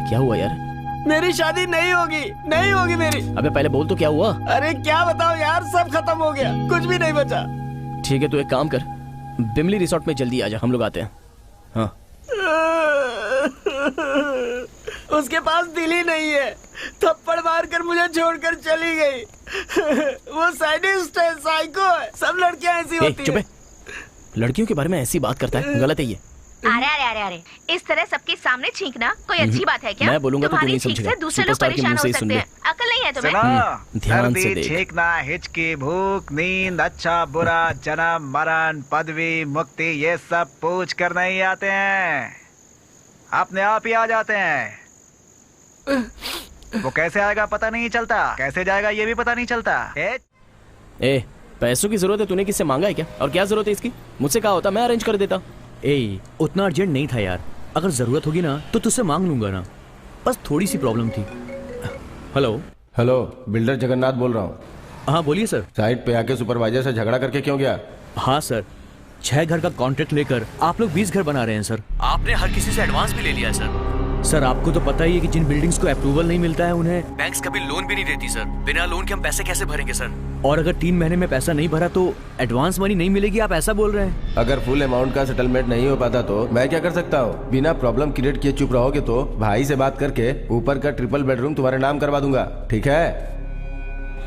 क्या हुआ यार? मेरी शादी नहीं होगी मेरी। अबे पहले बोल तो क्या हुआ? अरे क्या बताओ यार, सब खत्म हो गया, कुछ भी नहीं बचा। ठीक है, तू एक काम कर, बिमली रिसोर्ट में जल्दी आ जा, हम लोग आते हैं। हाँ। उसके पास दिल ही नहीं है, थप्पड़ मारकर मुझे छोड़कर चली गई। वो साइडिस्ट है, साइको है, सब लड़कियां ऐसी होती हैं। लड़कियों के बारे में ऐसी बात करता है, गलत है ये। अरे इस तरह सबके सामने छींकना कोई अच्छी बात है क्या? मैं बोलूंगा तो तू नहीं समझेगा। दूसरे लोग परेशान हो सकते हैं, अकल नहीं है तुम्हें? ध्यान से देख। छींकना, हिचकी, भूख, नींद, अच्छा बुरा, जन्म मरण, पदवी, मुक्ति, ये सब पूछ कर नहीं आते हैं, अपने आप ही आ जाते हैं। वो कैसे आएगा पता नहीं चलता, कैसे जाएगा ये भी पता नहीं चलता। ए, पैसों की जरूरत है, तूने किससे मांगा है क्या? और क्या जरूरत है इसकी? मुझसे कहा होता, मैं अरेंज कर देता। ए, उतना अर्जेंट नहीं था यार, अगर जरूरत होगी ना तो तुझसे मांग लूंगा ना, बस थोड़ी सी प्रॉब्लम थी। हेलो, बिल्डर जगन्नाथ बोल रहा हूँ। हाँ बोलिए सर। साइट पे आके सुपरवाइजर से झगड़ा करके क्यों गया? हाँ सर, 6 घर का कॉन्ट्रैक्ट लेकर आप लोग 20 घर बना रहे हैं सर। आपने हर किसी से एडवांस भी ले लिया है सर। सर आपको तो पता ही है कि जिन बिल्डिंग्स को अप्रूवल नहीं मिलता है उन्हें बैंक्स कभी लोन भी नहीं देती सर। बिना लोन के हम पैसे कैसे भरेंगे सर? और अगर 3 महीने में पैसा नहीं भरा तो एडवांस मनी नहीं मिलेगी, आप ऐसा बोल रहे हैं? अगर फुल अमाउंट का सेटलमेंट नहीं हो पाता तो मैं क्या कर सकता हूँ? बिना प्रॉब्लम क्रिएट किए चुप रहोगे तो भाई से बात करके ऊपर का ट्रिपल बेडरूम तुम्हारे नाम करवा दूंगा, ठीक है?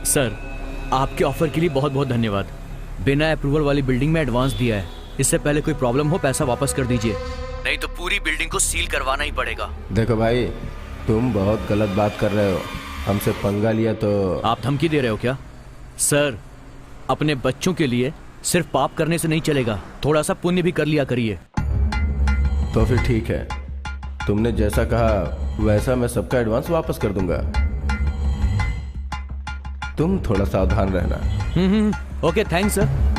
सर आपके ऑफर के लिए बहुत बहुत धन्यवाद। बिना अप्रूवल वाली बिल्डिंग में एडवांस दिया है, इससे पहले कोई प्रॉब्लम हो पैसा वापस कर दीजिए, नहीं तो पूरी बिल्डिंग को सील करवाना ही पड़ेगा। देखो भाई, तुम बहुत गलत बात कर रहे हो, हमसे पंगा लिया तो। आप धमकी दे रहे हो क्या? सर अपने बच्चों के लिए सिर्फ पाप करने से नहीं चलेगा, थोड़ा सा पुण्य भी कर लिया करिए। तो फिर ठीक है, तुमने जैसा कहा वैसा मैं सबका एडवांस वापस कर दूंगा, तुम थोड़ा सावधान रहना। Okay thanks sir.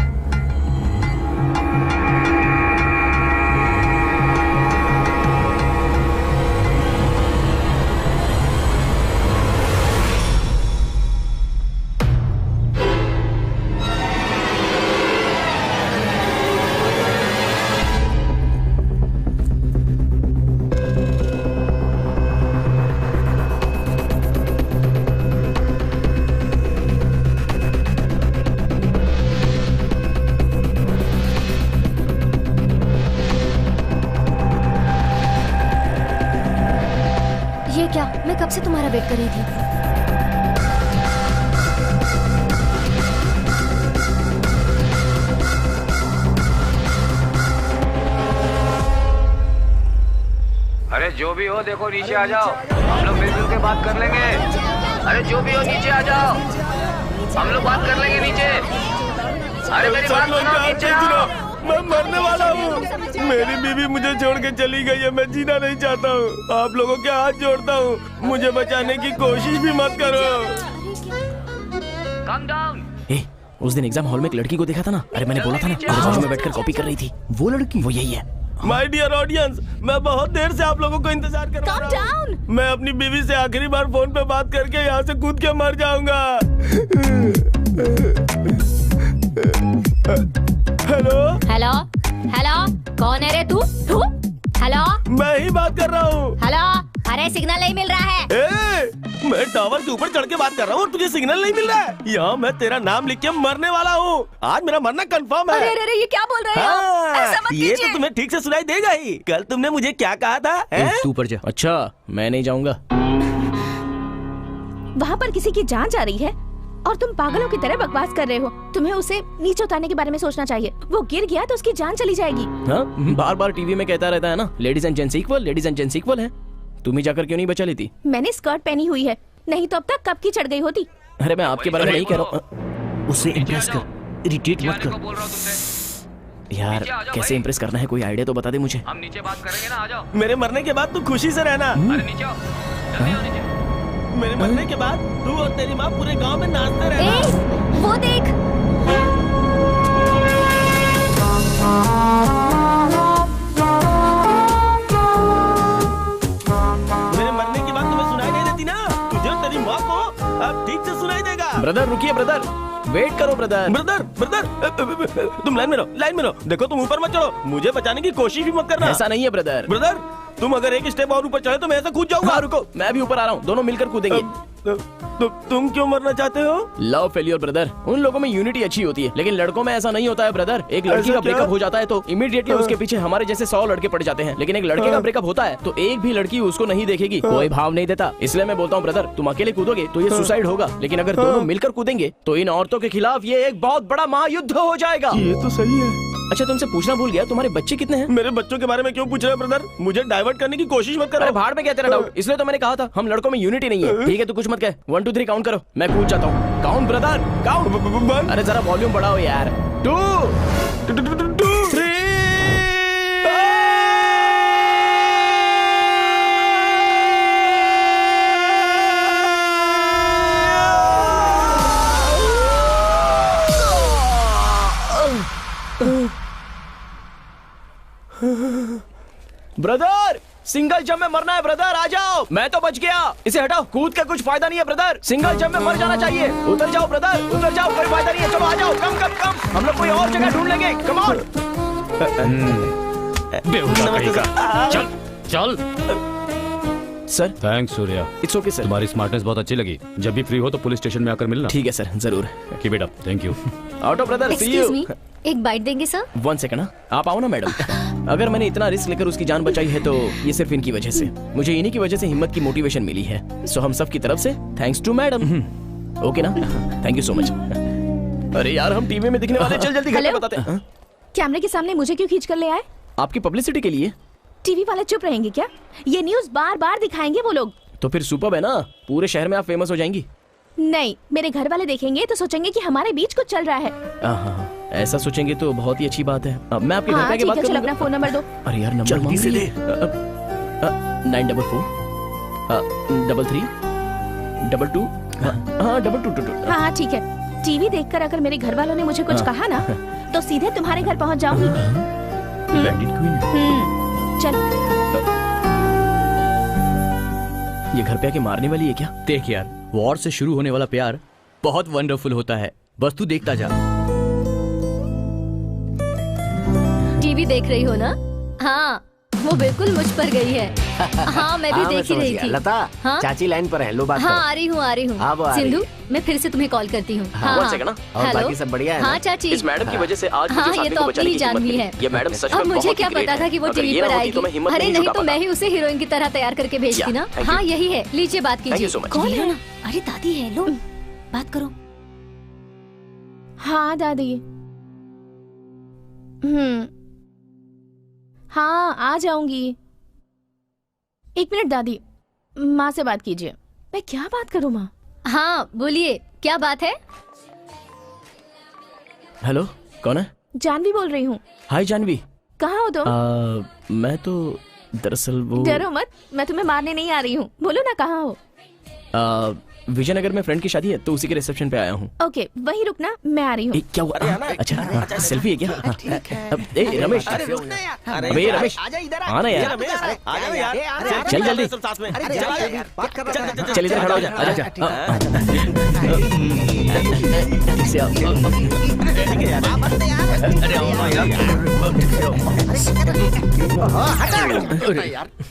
कब से तुम्हारा वेट कर रही थी। अरे जो भी हो देखो नीचे आ जाओ, हम लोग मिलजुल के बात कर लेंगे। अरे जो भी हो नीचे आ जाओ, हम लोग बात कर लेंगे नीचे। अरे मेरी बात सुनो, नीचे आओ। मैं मरने वाला हूँ, मेरी बीवी मुझे छोड़ के चली गई है, मैं जीना नहीं चाहता हूँ। आप लोगों के हाथ जोड़ता हूँ, मुझे बचाने की कोशिश भी मत करो। Calm down। उस दिन एग्जाम हॉल में एक लड़की को देखा था ना, अरे मैंने बोला था ना मेरे बाजू में बैठकर कॉपी कर रही थी, वो लड़की वो यही है। माय डियर ऑडियंस, मैं बहुत देर से आप लोगों को इंतजार कर रहा हूँ। मैं अपनी बीवी से आखिरी बार फोन पे बात करके यहाँ से कूद के मर जाऊंगा। हेलो हेलो, हेलो, कौन है रे तू? हेलो, मैं ही बात कर रहा हूँ। हेलो, अरे सिग्नल नहीं मिल रहा है। मैं टावर के ऊपर चढ़ के बात कर रहा हूँ और तुझे सिग्नल नहीं मिल रहा है। यहाँ मैं तेरा नाम लिख के मरने वाला हूँ। आज मेरा मरना कंफर्म है। अरे अरे ये क्या बोल रहे हो? ऐसा मत ये कीजिए। तो तुम्हें ठीक से सुनाई देगा ही। कल तुमने मुझे क्या कहा था? तू ऊपर जा। अच्छा, मैं नहीं जाऊंगा। वहाँ पर किसी की जान जा रही है और तुम पागलों की तरह बकवास कर रहे हो। तुम्हें उसे नीचे उतारने के बारे में सोचना चाहिए। वो गिर गया तो उसकी जान चली जाएगी। हाँ, बार बार टीवी में कहता रहता है ना, ladies and gents equal, ladies and gents equal है। तुम ही जाकर क्यों नहीं बचा लेती? मैंने स्कर्ट पहनी हुई है, नहीं तो अब तक कब की चढ़ गई होती। अरे मैं आपके बारे में नहीं कह रहा हूँ। उसे इम्प्रेस कर, इरिटेट मत कर। यार कैसे इम्प्रेस करना है, कोई आइडिया तो बता दे मुझे। हम नीचे बात करेंगे ना, आ जाओ। मेरे मरने के बाद तू खुशी से रहना। अरे नीचे आओ, जल्दी आओ नीचे। मेरे मरने के बाद तू और तेरी माँ पूरे गांव में नाचते रहना। वो देख। मेरे मरने के बाद तुम्हें सुनाई नहीं देती ना? तुझे और तेरी माँ को अब ठीक से सुनाई देगा। ब्रदर रुकिए, ब्रदर वेट करो ब्रदर। ब्रदर तुम लाइन में रहो। देखो तुम ऊपर मत चढ़ो, मुझे बचाने की कोशिश भी मत करना। ऐसा नहीं है ब्रदर। ब्रदर तुम अगर एक स्टेप और ऊपर चढ़े तो मैं ऐसा कूद जाऊंगा। हाँ, रुको, मैं भी ऊपर आ रहा हूँ, दोनों मिलकर कूदेंगे। तुम क्यों मरना चाहते हो? Love failure brother. उन लोगों में यूनिटी अच्छी होती है, लेकिन लड़कों में ऐसा नहीं होता है ब्रदर। एक लड़की का ब्रेकअप हो जाता है तो इमीडिएटली उसके पीछे हमारे जैसे 100 लड़के पड़ जाते हैं, लेकिन एक लड़के का ब्रेकअप होता है तो एक भी लड़की उसको नहीं देखेगी, कोई भाव नहीं देता। इसलिए मैं बोलता हूँ ब्रदर, तुम अकेले कूदोगे तो ये सुसाइड होगा, लेकिन अगर दोनों मिलकर कूदेंगे तो इन औरतों के खिलाफ ये एक बहुत बड़ा महायुद्ध हो जाएगा। ये तो सही है। अच्छा, तुमसे पूछना भूल गया, तुम्हारे बच्चे कितने हैं? मेरे बच्चों के बारे में क्यों पूछ रहे हो ब्रदर? मुझे डाइवर्ट करने की कोशिश मत करो। अरे भाड़ में क्या तेरा डाउट? इसलिए तो मैंने कहा था हम लड़कों में यूनिटी नहीं है। ठीक है, तू कुछ मत कह। 1 2 3 काउंट करो, मैं कूद जाता हूँ। Count brother, count. अरे जरा वॉल्यूम बढ़ाओ यार। 2 3 ब्रदर, सिंगल जंप में मरना है ब्रदर, आ जाओ। मैं तो बच गया, इसे हटाओ। कूद के कुछ फायदा नहीं है ब्रदर, सिंगल जंप में मर जाना चाहिए। उतर जाओ ब्रदर, उतर जाओ, कोई फायदा नहीं है। चलो आ जाओ, कम। हम लोग कोई और जगह ढूंढ लेंगे। Come on. चल। Sir thanks Surya. It's okay sir. तुम्हारी स्मार्टनेस बहुत अच्छी लगी। जब भी फ्री हो तो पुलिस स्टेशन में आकर मिलना। ठीक है सर, जरूर। Keep it up. Thank you. Auto brother, see excuse me, you. एक बाइट देंगे सर? 1 सेकंड, आप आओ ना मैडम। अगर मैंने इतना रिस्क लेकर उसकी जान बचाई है तो ये सिर्फ इनकी वजह से। मुझे इन्हीं की वजह से हिम्मत की मोटिवेशन मिली है। सो हम सब की तरफ से थैंक्स टू मैडम। ओके ना? Thank you so much. अरे यार, हम टीवी में दिखने वाले। चल जल्दी घर पे बताते हैं। कैमरे के सामने मुझे क्यों खींच कर ले आए? आपकी पब्लिसिटी के लिए। टीवी वाले चुप रहेंगे क्या? ये न्यूज़ बार बार दिखाएंगे वो लोग। तो फिर सुपर्ब है ना, पूरे शहर में आप फेमस हो जाएंगी। नहीं, मेरे घर वाले देखेंगे तो सोचेंगे कि हमारे बीच कुछ चल रहा है। हाँ, ऐसा सोचेंगे तो बहुत ही अच्छी बात है। मैं आपके घर हाँ, पे आके ठीक बात है, चल करूंगा। अपना फोन नंबर दो। अरे यार, नंबर जल्दी से दे। 944 33 22 हाँ 2222। हाँ, ठीक है। टीवी देखकर अगर मेरे घर वालों ने मुझे कुछ कहा ना तो सीधे तुम्हारे घर पहुंच जाऊंगी। चल। ये घर पे आके मारने वाली है क्या? देख यार, वॉर से शुरू होने वाला प्यार बहुत वंडरफुल होता है। बस तू देखता जा। टीवी देख रही हो ना? हाँ, वो बिल्कुल मुझ पर गई है। हाँ, मैं भी देख ही रही थी। लता, हाँ? चाची लाइन पर है, लो बात हाँ, करो। आ रही हूँ। हाँ, वो आ रही सिंधु, है। मैं फिर से तुम्हें कॉल करती हूँ। हाँ, One second ना। और हेलो? बाकी सब बढ़िया है ना? हाँ चाची। इस मैडम की वजह से आज मुझे हाँ, साथी ये को तो बचाने अपनी की जान हिम्मत भी मिली। है। ये मैडम सच में और मुझे बहुत क्या ही ग्रेट पता था कि वो अगर टीवी ये पर ना होती आएगी। तो मैं हिम्मत अरे नहीं नहीं जुटा तो मैं पाता। ही उसे हीरोइन की तरह तैयार करके भेजती ना। thank हाँ, you. यही है। लीजिए, बात Thank you कीजिए। so much. कौन है? अरे दादी है, लो बात करो। हाँ दादी। हाँ, आ जाऊंगी। 1 मिनट दादी, माँ से बात कीजिए। मैं क्या बात करूँ माँ? हाँ, बोलिए, क्या बात है? हेलो, कौन है? जानवी बोल रही हूँ। हाय जानवी। कहाँ हो तुम? मैं तो दरअसल वो डरो मत, मैं तुम्हें मारने नहीं आ रही हूँ। बोलो ना, कहाँ हो? विजयनगर में फ्रेंड की शादी है तो उसी के रिसेप्शन पे आया हूँ। ओके वहीं रुकना, मैं आ रही हूँ। क्या हुआ? अच्छा सेल्फी है क्या? ए रमेश, अबे रमेश आना यार, चल जल्दी, चल इधर खड़ा हो जा, आजा।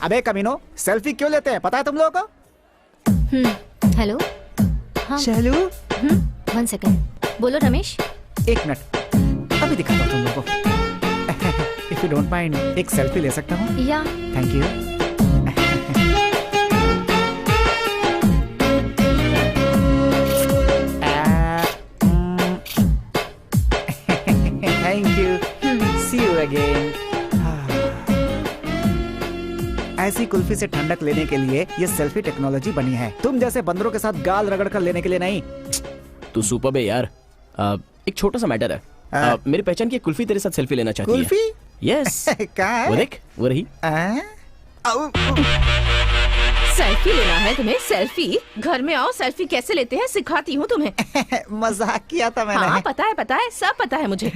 अबे कमीनो, सेल्फी क्यों लेते हैं पता है तुम लोगों को? हेलो। हाँ चलो 1 सेकंड, बोलो रमेश। 1 मिनट, अभी दिखाता हूँ तुम लोगों को। इफ यू डोंट माइंड एक सेल्फी ले सकता हूँ? या thank you. Thank you, see you again. ऐसी कुल्फी से ठंडक लेने के लिए ये सेल्फी टेक्नोलॉजी बनी है, तुम जैसे बंदरों के साथ गाल रगड़ कर लेने के लिए नहीं। तू सुपर है यार। एक छोटा सा मैटर है, मेरी पहचान की कुल्फी तेरे साथ सेल्फी लेना चाहती है। कुल्फी? यस। कहाँ है? वो देख, वो रही। सेल्फी लेना है तुम्हें? सेल्फी? घर में आओ, सेल्फी कैसे लेते हैं सिखाती हूँ तुम्हें। मजाक किया था मैंने। हाँ पता है, सब पता है मुझे।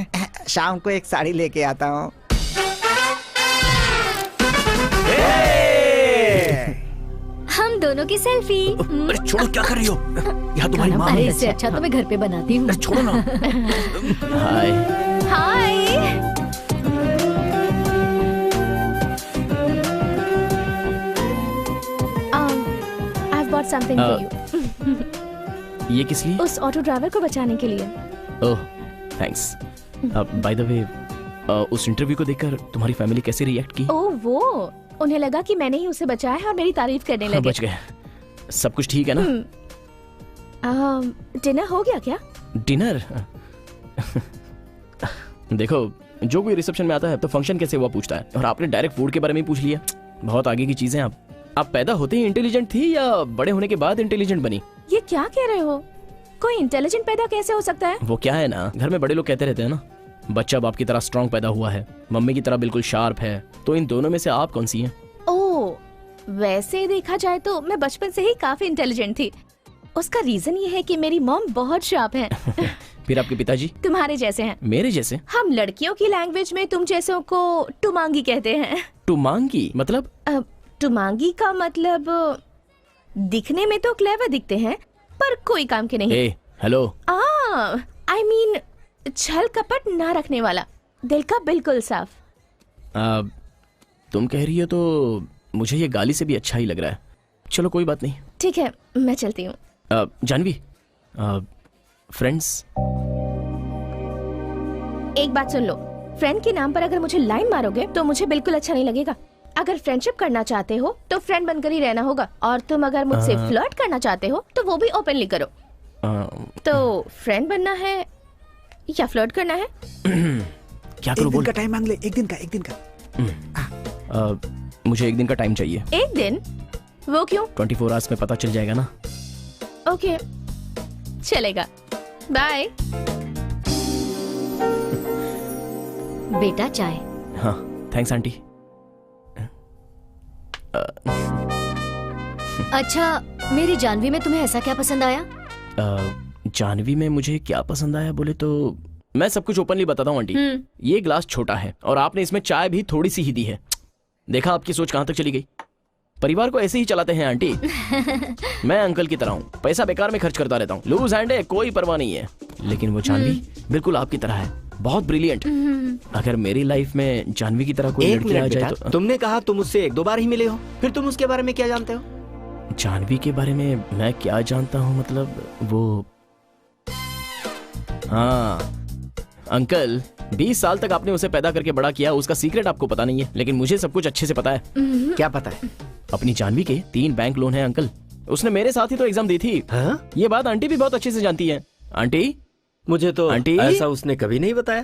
शाम को एक साड़ी लेके आता हूँ। हम दोनों की सेल्फी। अरे छोड़ो, क्या कर रही हो? यहाँ तुम्हारी माँ अरे है। इससे अच्छा तो मैं घर पे बनाती हूँ। छोड़ो ना। हाय। हाय। I've bought something for you. ये किस लिए? उस ऑटो ड्राइवर को बचाने के लिए। ओह थैंक्स। बाय द वे, उस इंटरव्यू को देखकर तुम्हारी फैमिली कैसे रिएक्ट की? ओह वो, उन्हें लगा कि मैंने ही उसे बचाया है और मेरी तारीफ करने लगे। बच गए। सब कुछ ठीक है ना? डिनर हो गया क्या? डिनर? देखो, जो कोई रिसेप्शन में आता है तो फंक्शन कैसे हुआ पूछता है, और आपने डायरेक्ट फूड के बारे में पूछ लिया। बहुत आगे की चीजें। आप पैदा होते ही इंटेलिजेंट थी या बड़े होने के बाद इंटेलिजेंट बनी? ये क्या कह रहे हो? कोई इंटेलिजेंट पैदा कैसे हो सकता है? वो क्या है ना, घर में बड़े लोग कहते रहते हैं ना, बच्चा बाप की तरह स्ट्रॉन्ग पैदा हुआ है, मम्मी की तरह बिल्कुल शार्प है। तो इन दोनों में से आप कौन सी हैं? ओह, वैसे देखा जाए तो मैं बचपन से ही काफी इंटेलिजेंट थी। उसका रीजन ये है कि मेरी मॉम बहुत शार्प है। फिर आपके पिताजी? तुम्हारे जैसे हैं। मेरे जैसे? हम लड़कियों की लैंग्वेज में तुम जैसों को टुमांगी कहते हैं। टुमांगी मतलब? टुमांगी का मतलब दिखने में तो क्लेवर दिखते हैं पर कोई काम के नहीं। हेलो। आई मीन छल कपट ना रखने वाला, दिल का बिल्कुल साफ। तुम कह रही हो तो मुझे ये गाली से भी अच्छा ही लग रहा है। चलो कोई बात नहीं। ठीक है, मैं चलती हूँ। जानवी, फ्रेंड्स। एक बात सुन लो, फ्रेंड के नाम पर अगर मुझे लाइन मारोगे तो मुझे बिल्कुल अच्छा नहीं लगेगा। अगर फ्रेंडशिप करना चाहते हो तो फ्रेंड बनकर ही रहना होगा, और तुम अगर मुझसे फ्लर्ट करना चाहते हो तो वो भी ओपनली करो। तो फ्रेंड बनना है या फ्लर्ट करना है? क्या करूं? एक दिन का टाइम मांग ले। एक दिन का। मुझे 1 दिन का टाइम चाहिए। 1 दिन? वो क्यों? 24 आवर्स में पता चल जाएगा ना। ओके, चलेगा। बाय। बेटा चाय। हाँ थैंक्स आंटी। अच्छा, मेरी जानवी में तुम्हें ऐसा क्या पसंद आया? जानवी में मुझे क्या पसंद आया बोले तो मैं सब कुछ ओपनली बताता हूँ आंटी। ये ग्लास छोटा है और आपने इसमें चाय भी थोड़ी सी ही दी है। देखा आपकी सोच कहाँ तक चली गई। परिवार को ऐसे ही चलाते हैं आंटी। मैं अंकल की तरह हूँ, पैसा बेकार में खर्च करता रहता हूँ, लूज हैंड है, कोई परवाह नहीं है। लेकिन वो जानवी बिल्कुल आपकी तरह है, बहुत ब्रिलियंट। अगर मेरी लाइफ में जानवी की तरह कोई लड़की आ जाए तो। तुमने कहा तुम उससे 1-2 बार ही मिले हो, फिर तुम उसके बारे में क्या जानते हो? जानवी के बारे में मैं क्या जानता हूँ मतलब वो, हाँ अंकल 20 साल तक आपने उसे पैदा करके बड़ा किया, उसका सीक्रेट आपको पता नहीं है, लेकिन मुझे सब कुछ अच्छे से पता है। क्या पता है? अपनी जानवी के 3 बैंक लोन है अंकल। उसने मेरे साथ ही तो एग्जाम दी थी। हाँ? ये बात आंटी भी बहुत अच्छे से जानती है। आंटी, मुझे तो आंटी ऐसा उसने कभी नहीं बताया।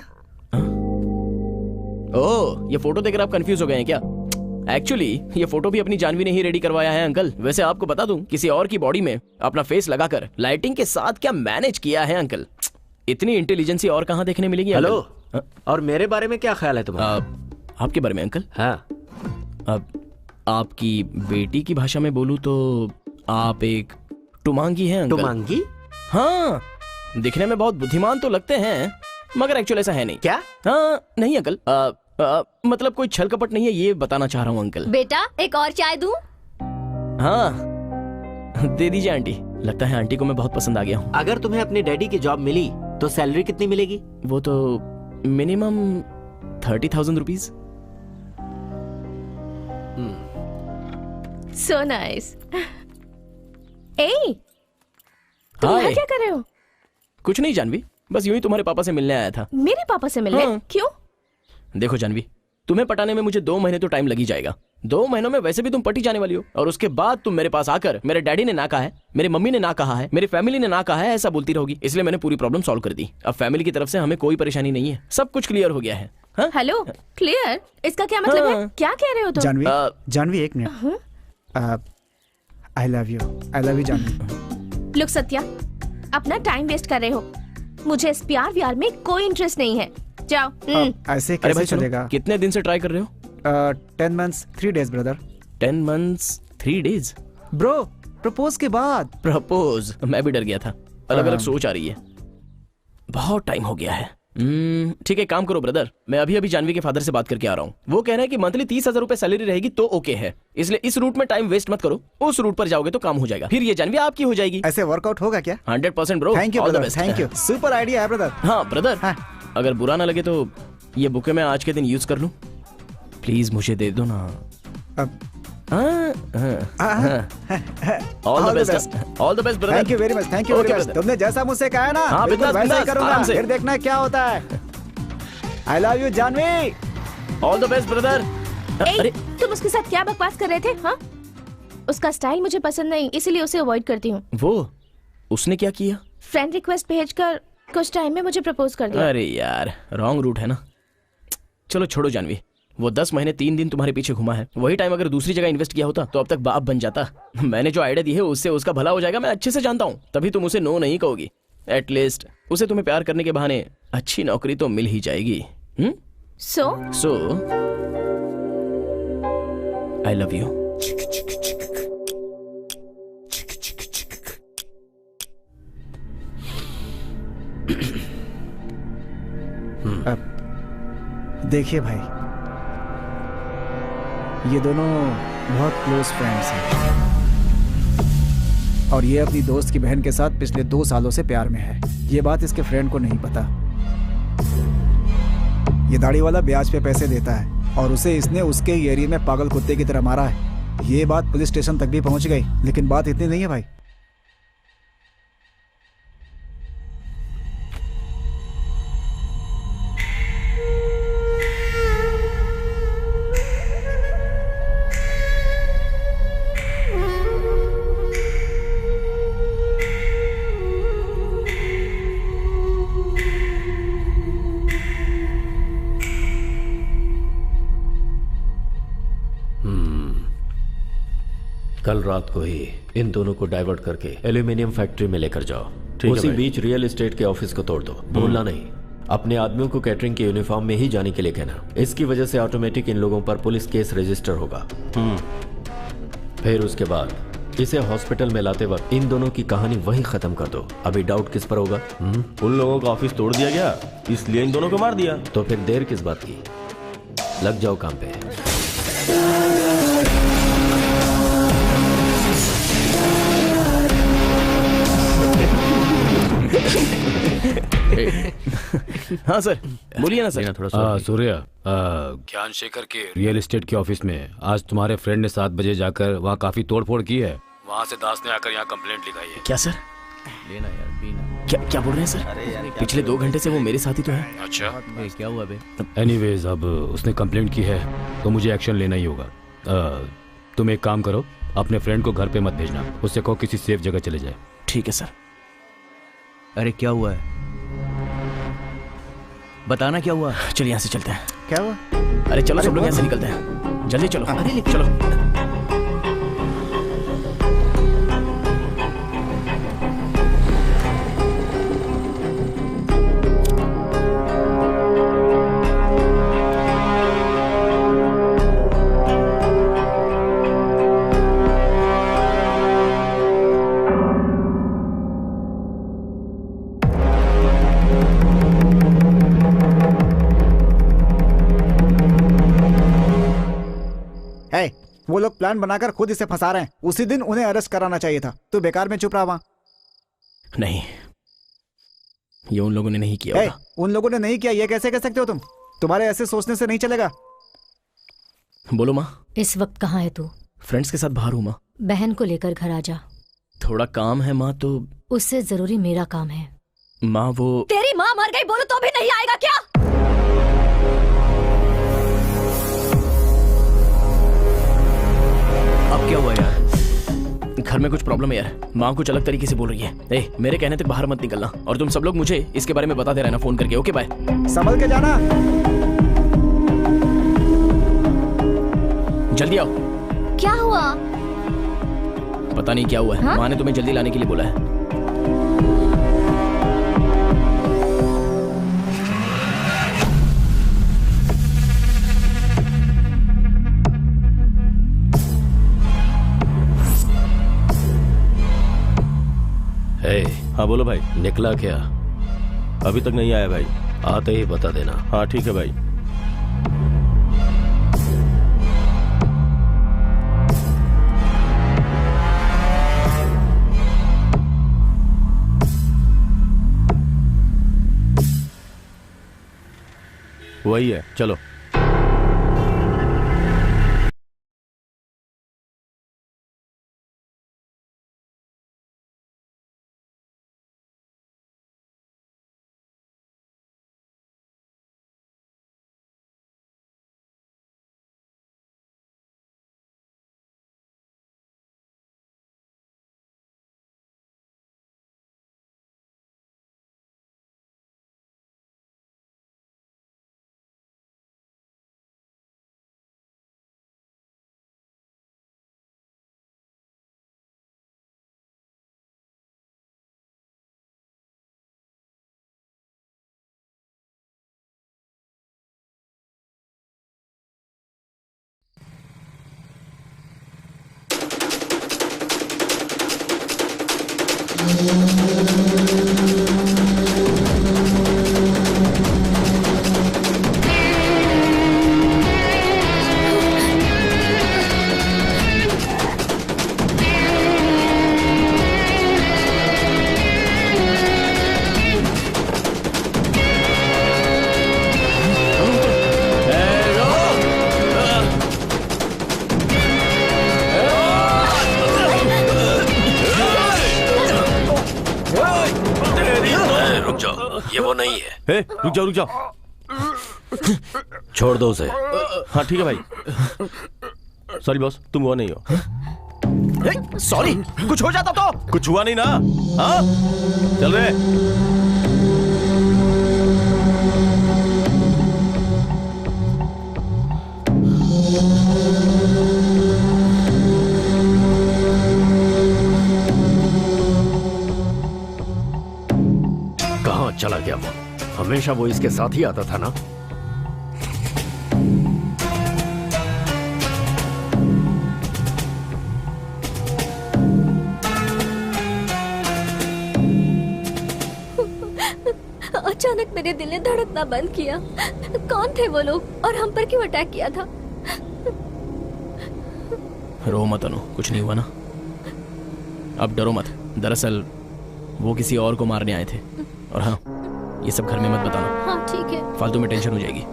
ओह, ये फोटो देखकर आप कंफ्यूज हो गए हैं क्या? एक्चुअली ये फोटो भी अपनी जानवी ने ही रेडी करवाया है अंकल। वैसे आपको बता दूं, किसी और की बॉडी में अपना फेस लगाकर लाइटिंग के साथ क्या मैनेज किया है अंकल। इतनी इंटेलिजेंसी और कहाँ देखने मिलेगी? हेलो, और मेरे बारे में क्या ख्याल है तुम्हारा? आपके बारे में अंकल? हाँ, अब आपकी बेटी की भाषा में बोलूं तो आप एक टुमांगी है अंकल। टुमांगी? हाँ, दिखने में बहुत बुद्धिमान तो लगते हैं, मगर एक्चुअल ऐसा है नहीं। क्या? हाँ नहीं अंकल, मतलब कोई छल कपट नहीं है, ये बताना चाह रहा हूँ अंकल। बेटा एक और चाय दूं? हाँ दे दीजिए आंटी, लगता है आंटी को मैं बहुत पसंद आ गया हूँ। अगर तुम्हें अपने डैडी की जॉब मिली तो सैलरी कितनी मिलेगी? वो तो मिनिमम 30,000 रुपीज। So nice. ए, तुम यहाँ क्या कर रहे हो? कुछ नहीं जानवी, बस यूं ही तुम्हारे पापा से मिलने आया था। मेरे पापा से मिलने? हाँ। क्यों? देखो जानवी, तुम्हें पटाने में मुझे 2 महीने तो टाइम लग ही जाएगा। 2 महीनों में वैसे भी तुम पटी जाने वाली हो, और उसके बाद तुम मेरे पास आकर मेरे डैडी ने ना कहा है, मेरी मम्मी ने ना कहा है, मेरी फैमिली ने ना कहा है, ऐसा बोलती रहोगी। इसलिए मैंने पूरी प्रॉब्लम सॉल्व कर दी। अब फैमिली की तरफ से हमें कोई परेशानी नहीं है, सब कुछ क्लियर हो गया है। हाँ? Hello, clear? इसका क्या मतलब है? क्या कह रहे हो तुम? जानवी, जानवी एक minute. I love you Janvi. Look Satya, अपना टाइम वेस्ट कर रहे हो। मुझे इस प्यार व्यार में कोई इंटरेस्ट नहीं है, जाओ। ऐसे अरे कैसे भाई चलेगा? कितने दिन से ट्राई कर रहे हो? 10 months 3 days brother. 10 months 3 days bro, propose के बाद। प्रपोज? मैं भी डर गया था, अलग अलग सोच आ रही है, बहुत टाइम हो गया है। ठीक है, काम करो ब्रदर, मैं अभी अभी जानवी के फादर से बात करके आ रहा हूँ। वो कह रहे हैं कि मंथली 30,000 रुपए सैलरी रहेगी तो ओके है, इसलिए इस रूट में टाइम वेस्ट मत करो, उस रूट पर जाओगे तो काम हो जाएगा, फिर ये जानवी आपकी हो जाएगी। ऐसे वर्कआउट होगा क्या? 100% bro. Thank you All the brother, best. Thank you, super idea है ब्रदर। हाँ ब्रदर, हाँ। अगर बुरा ना लगे तो ये बुके मैं आज के दिन यूज कर लूं, प्लीज मुझे दे दो ना। All the best, all the best brother. Thank you very much, thank you very much. तुमने जैसा मुझसे कहा है ना, हाँ, बिल्कुल बिंदास, वैसा ही बिंदास, करूंगा। आराम से। फिर देखना क्या होता है। I love you Janvi. All the best brother. अरे तुम उसके साथ क्या बकवास कर रहे थे? हाँ, उसका स्टाइल मुझे पसंद नहीं, इसीलिए उसे अवॉइड करती हूँ। वो उसने क्या किया? फ्रेंड रिक्वेस्ट भेजकर कुछ टाइम में मुझे प्रपोज कर दिया। अरे यार, रॉन्ग रूट है ना। चलो छोड़ो जानवी, वो 10 महीने 3 दिन तुम्हारे पीछे घुमा है, वही टाइम अगर दूसरी जगह इन्वेस्ट किया होता तो अब तक बाप बन जाता। मैंने जो आइडिया दी है उससे उसका भला हो जाएगा, मैं अच्छे से जानता हूँ, तभी तुम उसे नो नहीं कहोगी। एटलीस्ट उसे तुम्हें प्यार करने के बहाने अच्छी नौकरी तो मिल ही जाएगी। सो आई लव यू। देखिए भाई, ये दोनों बहुत क्लोज फ्रेंड्स हैं, और ये अपनी दोस्त की बहन के साथ पिछले 2 सालों से प्यार में है। ये बात इसके फ्रेंड को नहीं पता। ये दाढ़ी वाला ब्याज पे पैसे देता है, और उसे इसने उसके ही एरिया में पागल कुत्ते की तरह मारा है। ये बात पुलिस स्टेशन तक भी पहुंच गई, लेकिन बात इतनी नहीं है भाई। कल रात को ही इन दोनों को डाइवर्ट करके एल्यूमिनियम फैक्ट्री में लेकर जाओ। ठीक है उसी भाई। बीच रियल एस्टेट के ऑफिस को तोड़ दो। भूलना नहीं, अपने आदमियों को कैटरिंग के यूनिफॉर्म में ही जाने के लिए कहना। इसकी वजह से ऑटोमेटिक इन लोगों पर पुलिस केस रजिस्टर होगा। फिर उसके बाद इसे हॉस्पिटल में लाते वक्त इन दोनों की कहानी वहीं खत्म कर दो। अभी डाउट किस पर होगा? उन लोगों का ऑफिस तोड़ दिया गया, इसलिए इन दोनों को मार दिया। तो फिर देर किस बात की? लग जाओ काम पे। हाँ सर, बोलिए ना सर। थोड़ा सूर्य, ज्ञान शेखर के रियल एस्टेट के ऑफिस में आज तुम्हारे फ्रेंड ने 7 बजे जाकर वहाँ काफी तोड़फोड़ की है। वहाँ से दास ने आकर यहाँ कंप्लेंट लिखाई है। क्या सर? लेना यार, पीना। क्या बोल रहे हैं सर? पिछले 2 घंटे से वो मेरे साथ ही तो है। अच्छा, क्या हुआ बे? एनीवेज, अब उसने कंप्लेंट की है तो मुझे एक्शन लेना ही होगा। तुम एक काम करो, अपने फ्रेंड को घर पे मत भेजना, उससे कहो किसी सेफ जगह चले जाए। ठीक है सर। अरे क्या हुआ है, बताना क्या हुआ। चलिए यहाँ से चलते हैं। क्या हुआ? अरे चलो सब लोग यहाँ से निकलते हैं, जल्दी चलो। अरे चलो। लोग प्लान बनाकर खुद इसे फंसा रहे हैं। उसी दिन उन्हें अरेस्ट कराना चाहिए था। तू बेकार में चुप रहा वहाँ। नहीं, ये उन लोगों ने नहीं किया होगा। उन लोगों ने नहीं किया ये कैसे कह सकते हो तुम? तुम्हारे ऐसे सोचने से नहीं चलेगा। बोलो माँ। इस वक्त कहाँ है तू? फ्रेंड्स के साथ बाहर हूँ माँ। बहन को लेकर घर आ जा। थोड़ा काम है माँ। तो उससे जरूरी मेरा काम है। माँ वो तेरी माँ मर गई बोलो तो भी नहीं आएगा क्या? अब क्या हुआ यार? घर में कुछ प्रॉब्लम है यार। माँ कुछ अलग तरीके से बोल रही है। मेरे कहने तक बाहर मत निकलना, और तुम सब लोग मुझे इसके बारे में बताते रहना फोन करके। Okay bye. संभल के जाना। जल्दी आओ। क्या हुआ? पता नहीं क्या हुआ है। माँ ने तुम्हें जल्दी लाने के लिए बोला है। हाँ बोलो भाई। निकला क्या? अभी तक नहीं आया भाई। आते ही बता देना। हाँ ठीक है भाई। वही है, चलो। रुक जाओ रुक जाओ। छोड़ दो उसे। हाँ ठीक है भाई। सॉरी बॉस, तुम वो नहीं हो। सॉरी, कुछ हो जाता तो? कुछ हुआ नहीं ना। हाँ चल रहे। कहाँ चला गया वो? हमेशा वो इसके साथ ही आता था ना। अचानक मेरे दिल ने धड़कना बंद किया। कौन थे वो लोग और हम पर क्यों अटैक किया था? रो मत अनु, कुछ नहीं हुआ ना। अब डरो मत। दरअसल वो किसी और को मारने आए थे। और हाँ, ये सब घर में मत बताना। हाँ ठीक है। फालतू में टेंशन हो जाएगी।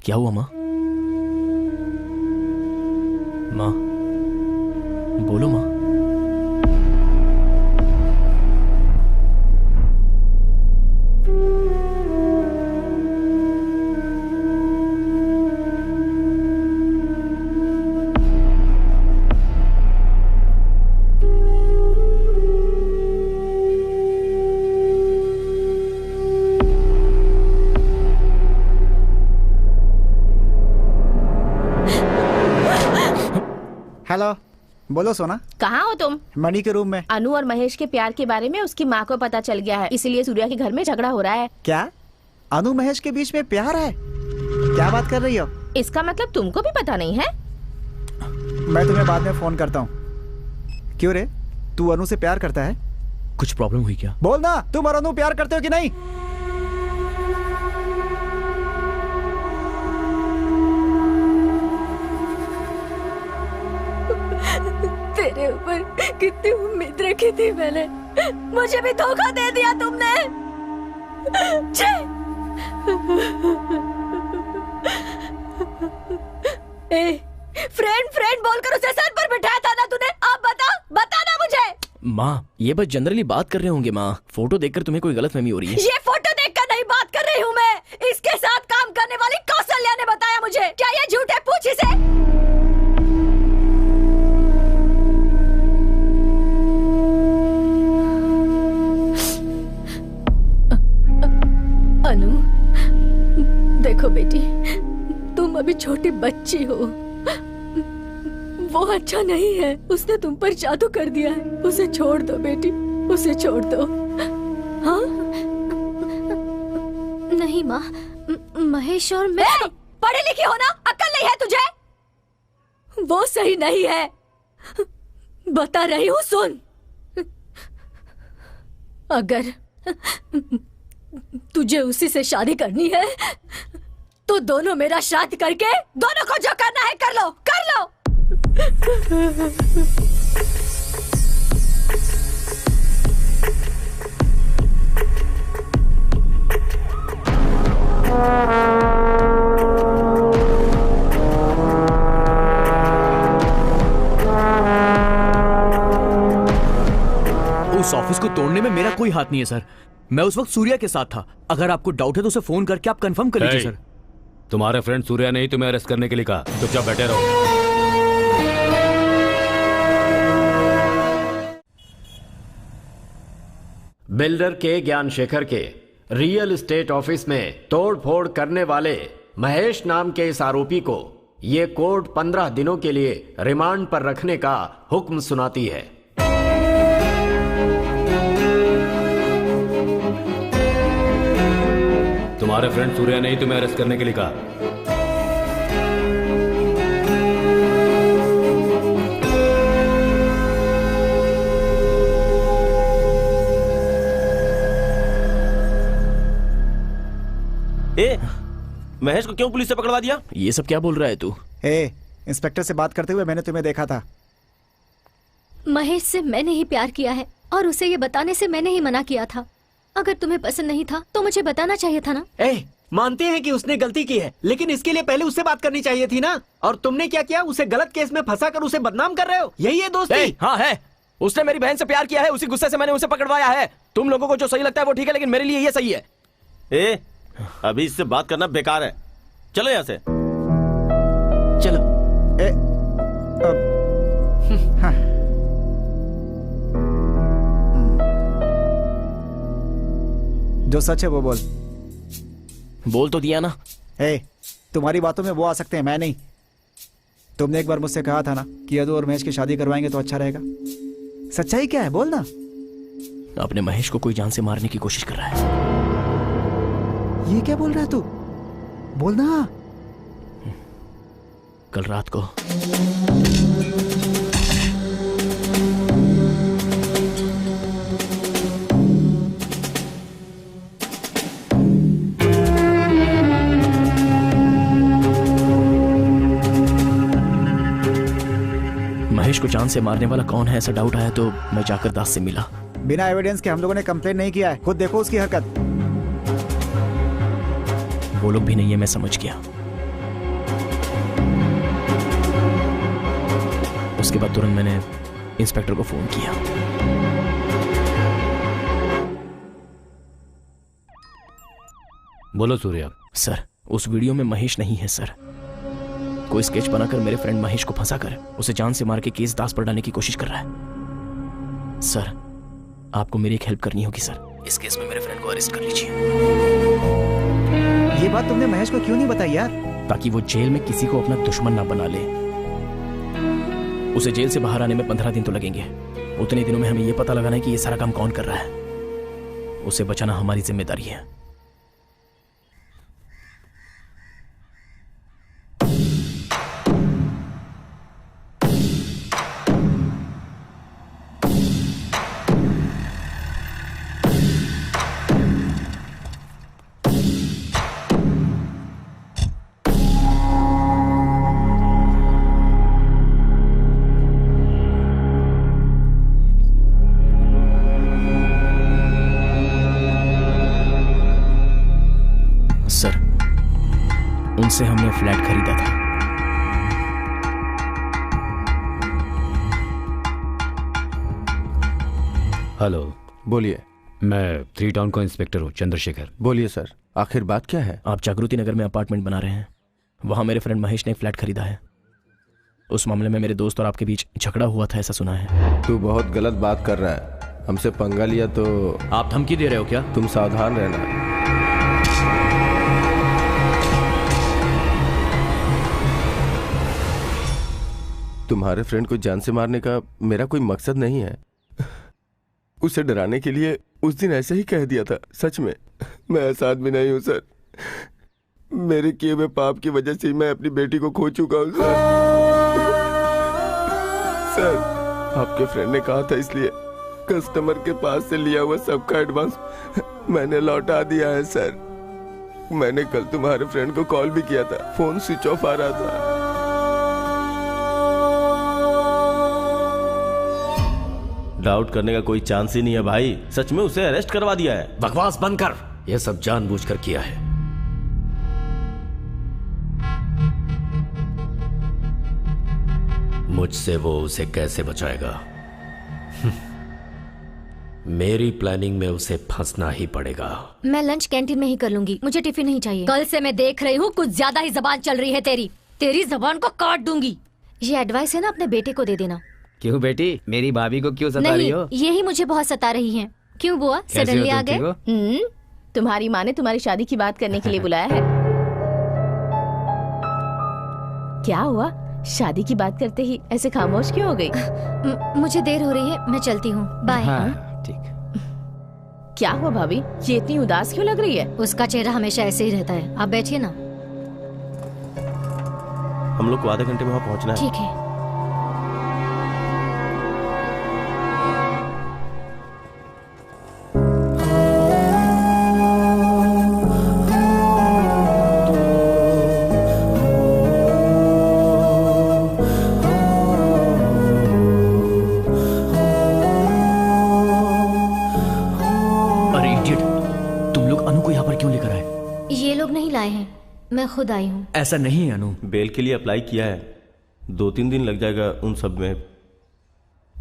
क्या हुआ माँ? माँ बोलो माँ। हेलो, बोलो सोना। कहाँ हो तुम? मणि के रूम में। अनु और महेश के प्यार के बारे में उसकी माँ को पता चल गया है, इसीलिए सूर्या के घर में झगड़ा हो रहा है। क्या अनु महेश के बीच में प्यार है? क्या बात कर रही हो? इसका मतलब तुमको भी पता नहीं है? मैं तुम्हें बाद में फोन करता हूँ। क्यों रे, तू अनु से प्यार करता है? कुछ प्रॉब्लम हुई क्या? बोल ना, तुम और अनु प्यार करते हो कि नहीं? तेरे ऊपर कितनी उम्मीद रखी थी मैंने, मुझे भी धोखा दे दिया तुमने। फ्रेंड फ्रेंड बोलकर उसे सर पर बिठाया था ना तूने, अब बता ना मुझे। माँ, ये बस जनरली बात कर रहे होंगे माँ। फोटो देखकर तुम्हें कोई गलतफहमी हो रही है। ये फोटो देखकर नहीं बात कर रही हूँ मैं, इसके साथ काम करने वाली कौशल्या ने बताया मुझे। क्या ये झूठ है? पूछ इसे। अनु, देखो बेटी, तुम अभी छोटी बच्ची हो, वो अच्छा नहीं है। उसने तुम पर जादू कर दिया है। उसे छोड़ दो बेटी, उसे छोड़ दो। हाँ? नहीं माँ, महेश और मैं पढ़ी लिखी हो ना, अक्ल नहीं है तुझे? वो सही नहीं है, बता रही हूँ सुन। अगर तुझे उसी से शादी करनी है तो दोनों मेरा शादी करके दोनों को जो करना है कर लो, कर लो। उस ऑफिस को तोड़ने में मेरा कोई हाथ नहीं है सर। मैं उस वक्त सूर्या के साथ था। अगर आपको डाउट है तो उसे फोन करके आप कंफर्म कर लीजिए सर। तुम्हारे फ्रेंड सूर्या ने ही तुम्हें अरेस्ट करने के लिए कहा, चुपचाप बैठे रहो। बिल्डर के ज्ञानशेखर के रियल एस्टेट ऑफिस में तोड़फोड़ करने वाले महेश नाम के इस आरोपी को ये कोर्ट 15 दिनों के लिए रिमांड पर रखने का हुक्म सुनाती है। तुम्हारे फ्रेंड सूर्या ने ही तुम्हें अरेस्ट करने के लिए कहा। महेश को क्यों पुलिस से पकड़वा दिया? ये सब क्या बोल रहा है तू? इंस्पेक्टर से बात करते हुए मैंने तुम्हें देखा था। महेश से मैंने ही प्यार किया है और उसे ये बताने से मैंने ही मना किया था। अगर तुम्हें पसंद नहीं था तो मुझे बताना चाहिए था ना। मानते हैं कि उसने गलती की है, लेकिन इसके लिए पहले उससे बात करनी चाहिए थी ना। और तुमने क्या किया? उसे गलत केस में फंसा कर उसे बदनाम कर रहे हो। यही है दोस्ती? हाँ है। उसने मेरी बहन से प्यार किया है, उसी गुस्से से मैंने उसे पकड़वाया है। तुम लोगों को जो सही लगता है वो ठीक है, लेकिन मेरे लिए ये सही है। अभी इससे बात करना बेकार है, चलो यहाँ से। चलो। हाँ। जो सच है वो बोल। बोल तो दिया ना। तुम्हारी बातों में वो आ सकते हैं, मैं नहीं। तुमने एक बार मुझसे कहा था ना कि यदु और महेश की शादी करवाएंगे तो अच्छा रहेगा। सच्चाई क्या है बोल ना। अपने महेश को कोई जान से मारने की कोशिश कर रहा है। ये क्या बोल रहा है तू? बोल ना। कल रात को महेश को जान से मारने वाला कौन है ऐसा डाउट आया तो मैं जाकर दास से मिला। बिना एविडेंस के हम लोगों ने कंप्लेन नहीं किया है, खुद देखो उसकी हरकत। वो लोग भी नहीं है, मैं समझ गया। उसके बाद तुरंत मैंने इंस्पेक्टर को फोन किया। बोलो सूर्या। सर, उस वीडियो में महेश नहीं है सर। कोई स्केच बनाकर मेरे फ्रेंड महेश को फंसाकर उसे जान से मार के केस दास पर डालने की कोशिश कर रहा है। सर, आपको मेरी एक हेल्प करनी होगी सर। इस केस में मेरे फ्रेंड को अरेस्ट कर लीजिए। ये बात तुमने महेश को क्यों नहीं बताई यार? ताकि वो जेल में किसी को अपना दुश्मन ना बना ले। उसे जेल से बाहर आने में 15 दिन तो लगेंगे। उतने दिनों में हमें ये पता लगाना है कि ये सारा काम कौन कर रहा है। उसे बचाना हमारी जिम्मेदारी है। उनसे हमने फ्लैट खरीदा था। हेलो। बोलिए। मैं 3 टाउन का इंस्पेक्टर हूँ, चंद्रशेखर। बोलिए सर, आखिर बात क्या है? आप जागृति नगर में अपार्टमेंट बना रहे हैं, वहां मेरे फ्रेंड महेश ने एक फ्लैट खरीदा है। उस मामले में मेरे दोस्त और आपके बीच झगड़ा हुआ था, ऐसा सुना है। तू बहुत गलत बात कर रहा है। हमसे पंगा लिया तो आप धमकी दे रहे हो क्या? तुम सावधान रहना। तुम्हारे फ्रेंड को जान से मारने का मेरा कोई मकसद नहीं है। उसे डराने के लिए उस दिन ऐसे ही कह दिया था। सच में मैं ऐसा आदमी नहीं हूं सर। मेरे किए हुए पाप की वजह से मैं अपनी बेटी को खो चुका हूं सर। सर, आपके फ्रेंड ने कहा था, इसलिए कस्टमर के पास से लिया हुआ सबका एडवांस मैंने लौटा दिया है सर। मैंने कल तुम्हारे फ्रेंड को कॉल भी किया था, फोन स्विच ऑफ आ रहा था। डाउट करने का कोई चांस ही नहीं है भाई। सच में उसे अरेस्ट करवा दिया है। बकवास बंद कर। यह सब जानबूझकर किया है। मुझसे वो उसे कैसे बचाएगा? मेरी प्लानिंग में उसे फंसना ही पड़ेगा। मैं लंच कैंटीन में ही कर लूंगी, मुझे टिफिन नहीं चाहिए। कल से मैं देख रही हूँ कुछ ज्यादा ही जबान चल रही है तेरी। तेरी जबान को काट दूंगी। ये एडवाइस है ना, अपने बेटे को दे देना। क्यों बेटी, मेरी भाभी को क्यों सता रही हो? यही मुझे बहुत सता रही हैं। क्यों बुआ, सडनली आ गए? तुम्हारी माँ ने तुम्हारी शादी की बात करने के लिए बुलाया है। क्या हुआ, शादी की बात करते ही ऐसे खामोश क्यों हो गई? मुझे देर हो रही है, मैं चलती हूँ। बाय। ठीक। क्या हुआ भाभी, ये इतनी उदास क्यों लग रही है? उसका चेहरा हमेशा ऐसे ही रहता है। आप बैठिए ना। हम लोग को आधे घंटे में वहाँ पहुँचना है। ठीक है। मैं खुद आई हूँ। ऐसा नहीं है अनु। बेल के लिए अप्लाई किया है, 2-3 दिन लग जाएगा उन सब में।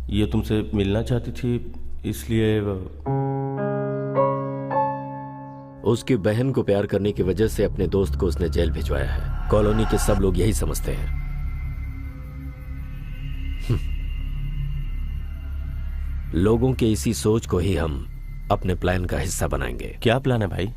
ये तुमसे मिलना चाहती थी, इसलिए उसकी बहन को प्यार करने की वजह से अपने दोस्त को उसने जेल भिजवाया है। कॉलोनी के सब लोग यही समझते हैं। लोगों के इसी सोच को ही हम अपने प्लान का हिस्सा बनाएंगे। क्या प्लान है भाई?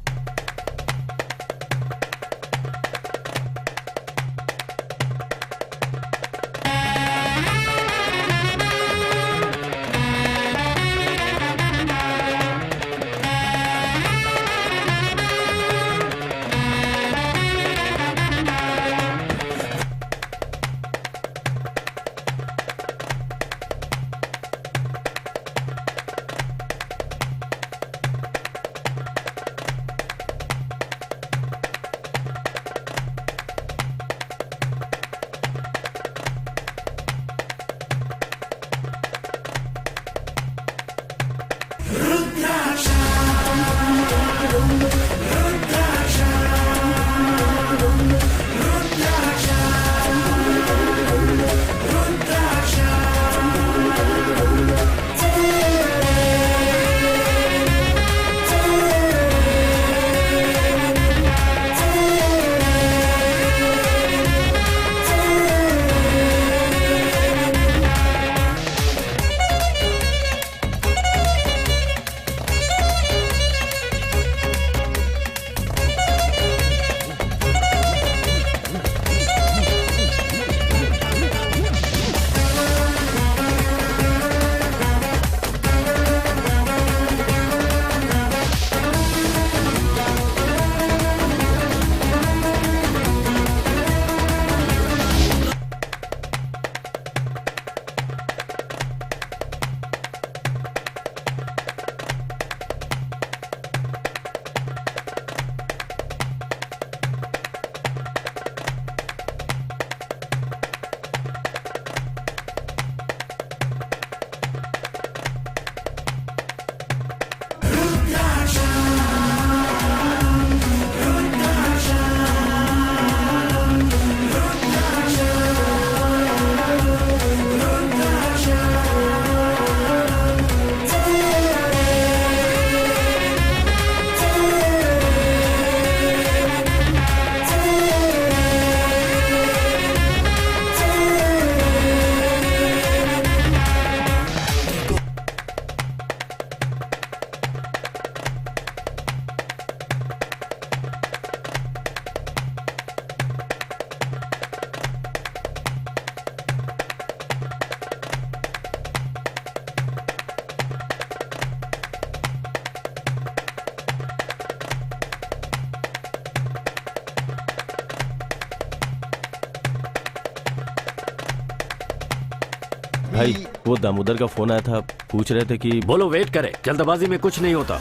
भाई वो दामोदर का फोन आया था, पूछ रहे थे कि बोलो वेट करे, जल्दबाजी में कुछ नहीं होता।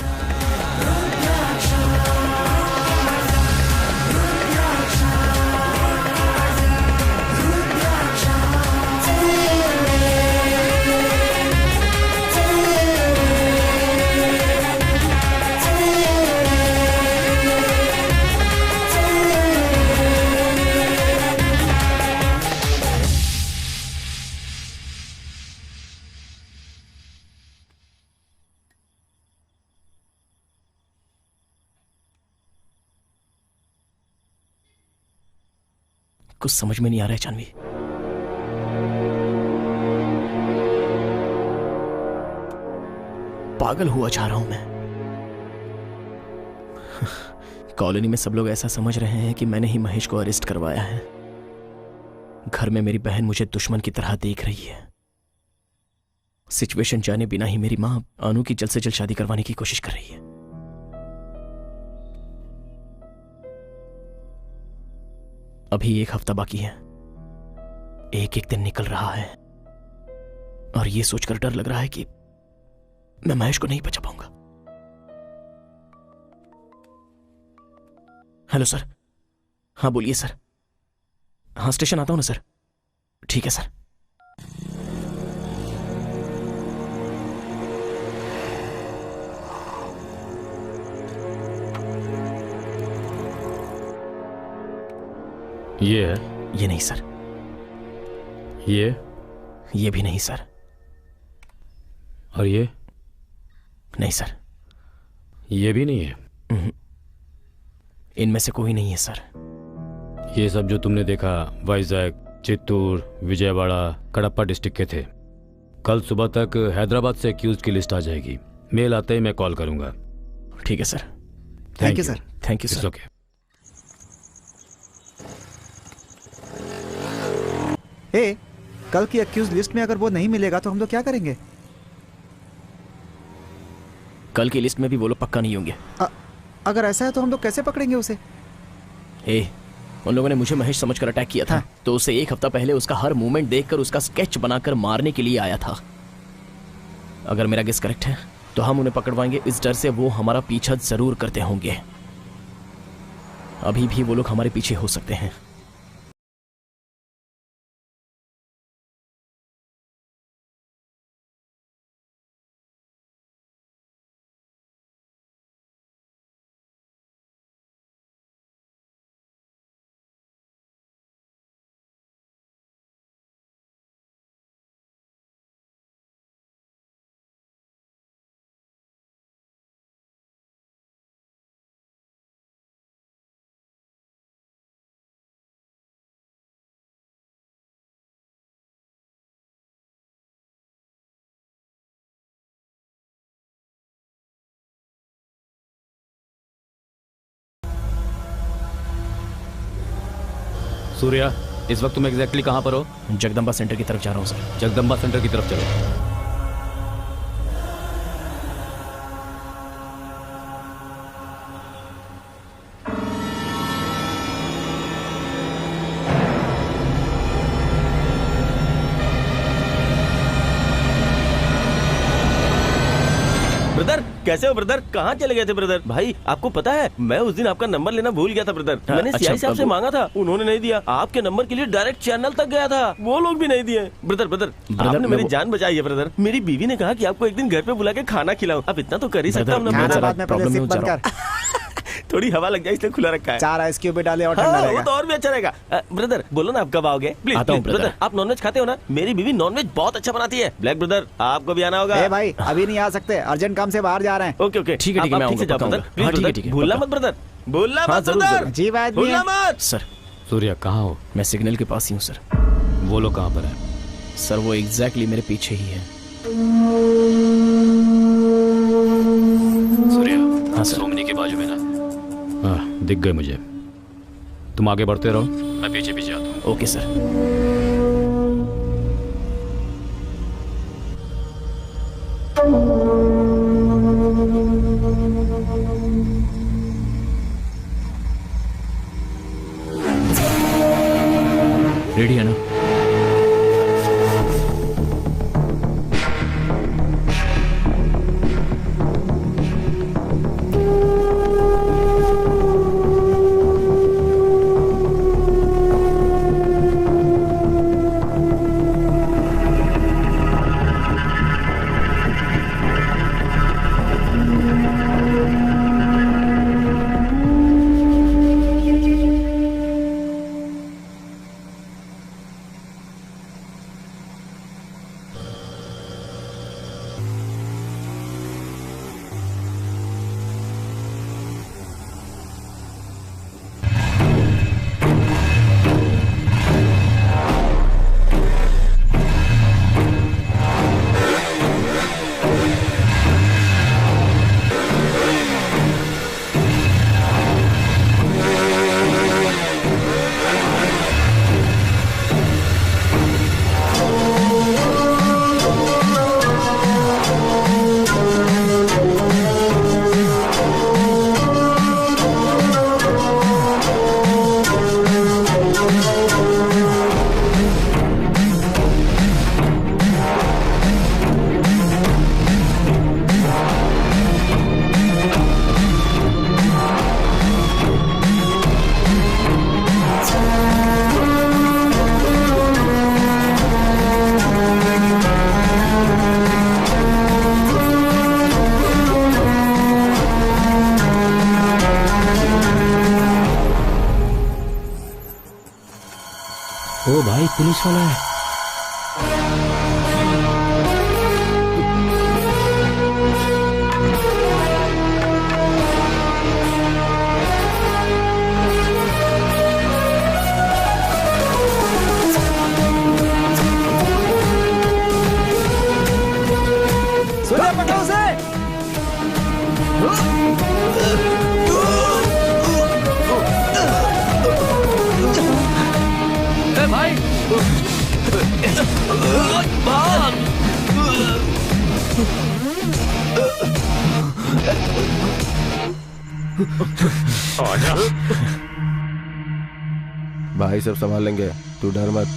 कुछ समझ में नहीं आ रहा है जानवी। पागल हुआ जा रहा हूं मैं। कॉलोनी में सब लोग ऐसा समझ रहे हैं कि मैंने ही महेश को अरेस्ट करवाया है। घर में मेरी बहन मुझे दुश्मन की तरह देख रही है। सिचुएशन जाने बिना ही मेरी मां अनु की जल्द से जल्द शादी करवाने की कोशिश कर रही है। अभी 1 हफ्ता बाकी है। एक एक दिन निकल रहा है और यह सोचकर डर लग रहा है कि मैं महेश को नहीं बचा पाऊंगा। Hello sir. हाँ बोलिए सर। हाँ स्टेशन आता हूं ना सर। ठीक है सर। ये है? ये नहीं सर। ये भी नहीं सर। और ये? नहीं सर। ये भी नहीं है? इनमें से कोई नहीं है सर। ये सब जो तुमने देखा वाइजैक, चित्तूर, विजयवाड़ा, कडप्पा डिस्ट्रिक्ट के थे। कल सुबह तक हैदराबाद से एक्यूज की लिस्ट आ जाएगी। मेल आते ही मैं कॉल करूंगा। ठीक है sir. Thank you sir. Thank you sir. Okay. ए, कल की एक्यूज लिस्ट में अगर वो नहीं मिलेगा तो हम लोग क्या करेंगे? कल की लिस्ट में भी वो लोग पक्का नहीं होंगे। अगर ऐसा है तो हम लोग कैसे पकड़ेंगे उसे? उन लोगों ने मुझे महेश समझकर अटैक किया था। तो उससे 1 हफ्ता पहले उसका हर मूवमेंट देखकर उसका स्केच बनाकर मारने के लिए आया था। अगर मेरा गेस करेक्ट है तो हम उन्हें पकड़वाएंगे। इस डर से वो हमारा पीछा जरूर करते होंगे। अभी भी वो लोग हमारे पीछे हो सकते हैं। सूर्या, इस वक्त तुम एग्जैक्टली कहां पर हो? जगदम्बा सेंटर की तरफ जा रहा हूं सर। जगदम्बा सेंटर की तरफ चलो। ब्रदर कैसे हो ब्रदर? कहाँ चले गए थे ब्रदर? भाई आपको पता है मैं उस दिन आपका नंबर लेना भूल गया था ब्रदर। मैंने सीआई साहब से मांगा था, उन्होंने नहीं दिया। आपके नंबर के लिए डायरेक्ट चैनल तक गया था, वो लोग भी नहीं दिए। ब्रदर आपने मेरी जान बचाई है ब्रदर। मेरी बीवी ने कहा कि आपको एक दिन घर पे बुला के खाना खिलाऊं। अब इतना तो कर ही सकता हूँ। थोड़ी हवा लग जाए इसलिए खुला रखा है। 4 आइस क्यूब भी डाले और ठंडा रहेगा। वो तो और भी अच्छा रहेगा। ब्रदर बोलो ना आप कब आओगे? Please brother. आप नॉनवेज खाते हो ना? मेरी बीवी नॉनवेज बहुत अच्छा बनाती है। ब्लैक ब्रदर आपको भी आना होगा। भाई अभी नहीं आ सकते, अर्जेंट काम से बाहर जा रहे हैं। ओके ओके ठीक है मैं आऊंगा। भूलना मत ब्रदर, भूलना मत ब्रदर। जी बात भूलना मत सर। सूर्या कहाँ हो? मैं सिग्नल के पास ही हूँ सर। वो लोग कहाँ पर है? सर वो एग्जैक्टली मेरे पीछे ही है। सूर्या हाँ सर। सोमनी के बाजू में ना? हाँ दिख गए मुझे। तुम आगे बढ़ते रहो, मैं पीछे पीछे आता हूँ। Okay sir. रेडी है ना? ओ भाई पुलिस वाला है। सुनिए, पकड़ो उसे। भाई भाग। आजा। भाई सब संभाल लेंगे, तू डर मत।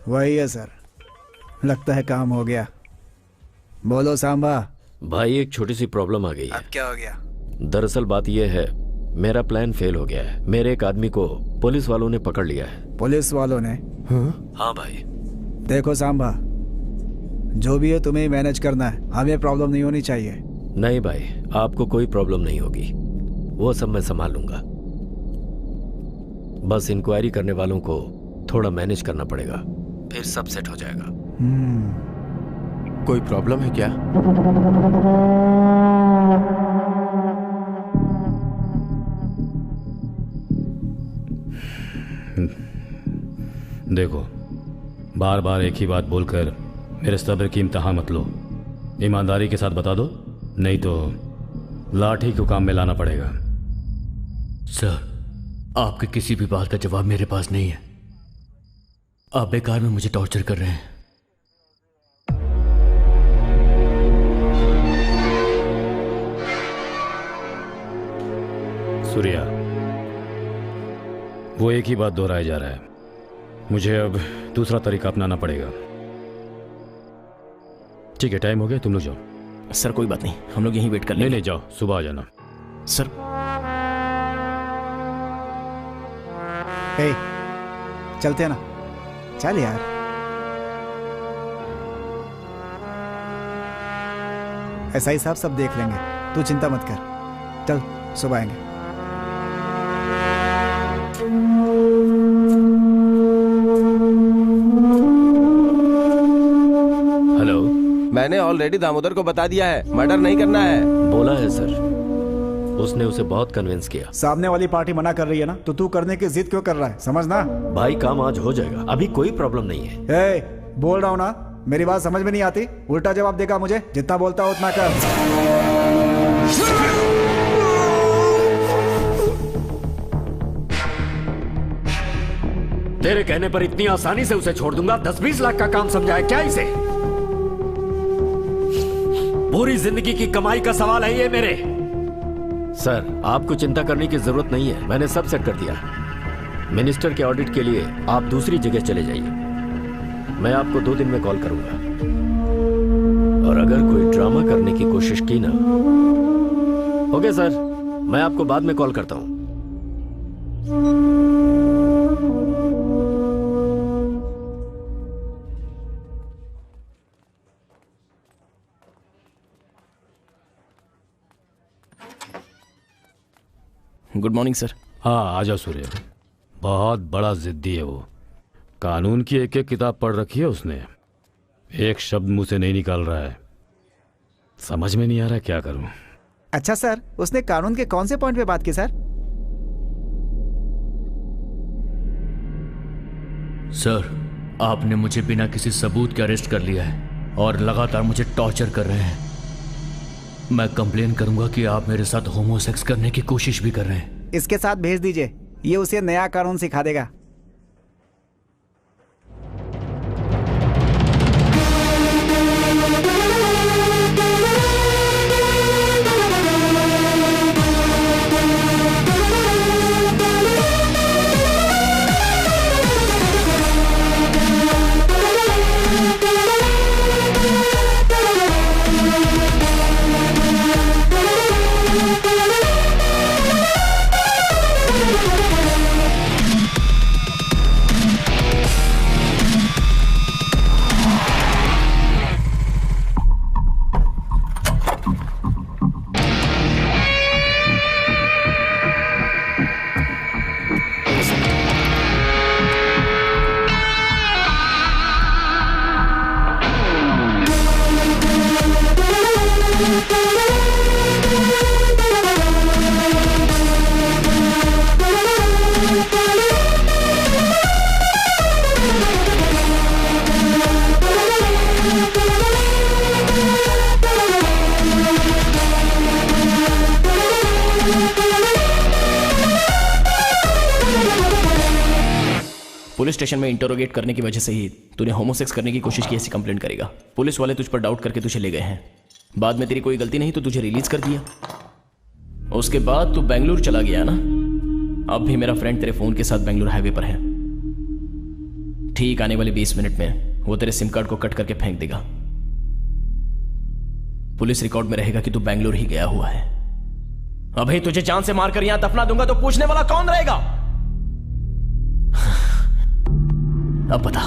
वही है सर, लगता है काम हो गया। बोलो सांबा। भाई एक छोटी सी प्रॉब्लम आ गई है। अब क्या हो गया? दरअसल बात यह है, मेरा प्लान फेल हो गया है। मेरे एक आदमी को पुलिस वालों ने पकड़ लिया है। पुलिस वालों ने? हाँ भाई। देखो सांबा, जो भी है तुम्हें ही मैनेज करना है, हमें प्रॉब्लम नहीं होनी चाहिए। नहीं भाई, आपको कोई प्रॉब्लम नहीं होगी, वो सब मैं संभाल लूंगा। बस इंक्वायरी करने वालों को थोड़ा मैनेज करना पड़ेगा, फिर सब सेट हो जाएगा। कोई प्रॉब्लम है क्या? देखो, बार बार एक ही बात बोलकर मेरे सब्र की इम्तिहान मत लो। ईमानदारी के साथ बता दो, नहीं तो लाठी को काम में लाना पड़ेगा। सर, आपके किसी भी बात का जवाब मेरे पास नहीं है। आप बेकार में मुझे टॉर्चर कर रहे हैं। सूर्या, वो एक ही बात दोहराया जा रहा है। मुझे अब दूसरा तरीका अपनाना पड़ेगा। ठीक है, टाइम हो गया, तुम लोग जाओ। सर कोई बात नहीं, हम लोग यहीं वेट कर लेंगे। नहीं, जाओ, सुबह आ जाना। सर चलते हैं ना? चल यार। ऐसा ही साहब सब देख लेंगे, तू चिंता मत कर। चल, सुबह आएंगे। हेलो। मैंने ऑलरेडी दामोदर को बता दिया है, मर्डर नहीं करना है। बोला है सर, उसने उसे बहुत कन्विंस किया। सामने वाली पार्टी मना कर रही है ना, तो तू करने की जिद क्यों कर रहा है? समझना भाई, काम आज हो जाएगा, अभी कोई प्रॉब्लम नहीं है। बोल रहा हूँ ना, मेरी बात समझ में नहीं आती? उल्टा जवाब देगा मुझे, जितना बोलता हो उतना कर। तेरे कहने पर इतनी आसानी से उसे छोड़ दूंगा? 10-20 लाख का काम समझा है क्या इसे? पूरी जिंदगी की कमाई का सवाल है ये मेरे। सर, आपको चिंता करने की जरूरत नहीं है, मैंने सब सेट कर दिया। मिनिस्टर के ऑडिट के लिए आप दूसरी जगह चले जाइए, मैं आपको 2 दिन में कॉल करूंगा। और अगर कोई ड्रामा करने की कोशिश की ना। ओके सर, मैं आपको बाद में कॉल करता हूं। Good morning sir. हाँ, आ जाओ सूर्य। बहुत बड़ा जिद्दी है वो। कानून की एक एक किताब पढ़ रखी है उसने, एक शब्द मुंह से नहीं निकाल रहा है। समझ में नहीं आ रहा क्या करूं। अच्छा सर, उसने कानून के कौन से पॉइंट पे बात की सर? सर, आपने मुझे बिना किसी सबूत के अरेस्ट कर लिया है और लगातार मुझे टॉर्चर कर रहे हैं। मैं कंप्लेन करूंगा कि आप मेरे साथ होमोसेक्स करने की कोशिश भी कर रहे हैं। इसके साथ भेज दीजिए, ये उसे नया कानून सिखा देगा। पुलिस स्टेशन में इंटरोगेट करने की वजह से ही तूने होमोसेक्स करने की कोशिश की ऐसी कंप्लेंट करेगा। पुलिस वाले तुझ पर डाउट करके तुझे ले गए हैं। बाद में तेरी कोई गलती नहीं तो तुझे रिलीज कर दिया। उसके बाद तू बेंगलुरु चला गया ना। अब भी मेरा फ्रेंड तेरे फोन के साथ बेंगलुरु हाईवे पर है। ठीक आने वाले 20 मिनट में वो तेरे सिम कार्ड को कट करके फेंक देगा। पुलिस रिकॉर्ड में रहेगा कि तू बेंगलुरु ही गया हुआ है। अभी तुझे जान से मारकर यहां दफना दूंगा तो पूछने वाला कौन रहेगा? अब बता,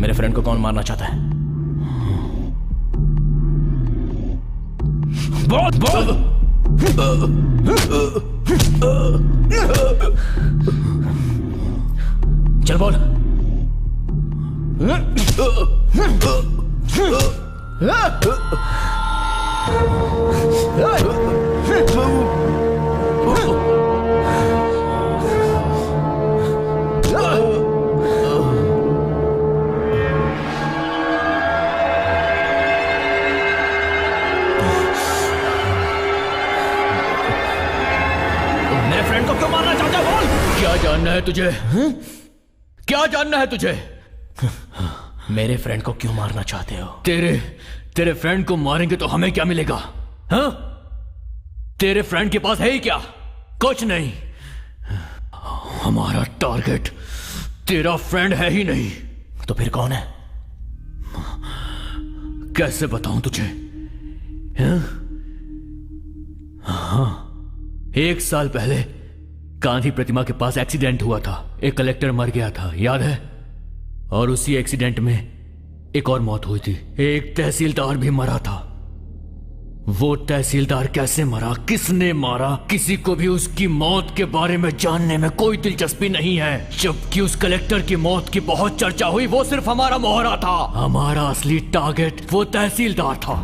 मेरे फ्रेंड को कौन मारना चाहता है? बोल बोल। चल बोल। मेरे फ्रेंड को क्यों मारना चाहता है? बोल। क्या जानना है तुझे? क्या जानना है तुझे? मेरे फ्रेंड को क्यों मारना चाहते हो? तेरे फ्रेंड को मारेंगे तो हमें क्या मिलेगा? हाँ? तेरे फ्रेंड के पास है ही क्या? कुछ नहीं। हमारा टारगेट तेरा फ्रेंड है ही नहीं। तो फिर कौन है? कैसे बताऊं तुझे? हाँ, 1 साल पहले गांधी प्रतिमा के पास एक्सीडेंट हुआ था। एक कलेक्टर मर गया था, याद है? और उसी एक्सीडेंट में एक और मौत हुई थी। एक तहसीलदार भी मरा था। वो तहसीलदार कैसे मरा, किसने मारा, किसी को भी उसकी मौत के बारे में जानने में कोई दिलचस्पी नहीं है। जबकि उस कलेक्टर की मौत की बहुत चर्चा हुई। वो सिर्फ हमारा मोहरा था। हमारा असली टारगेट वो तहसीलदार था।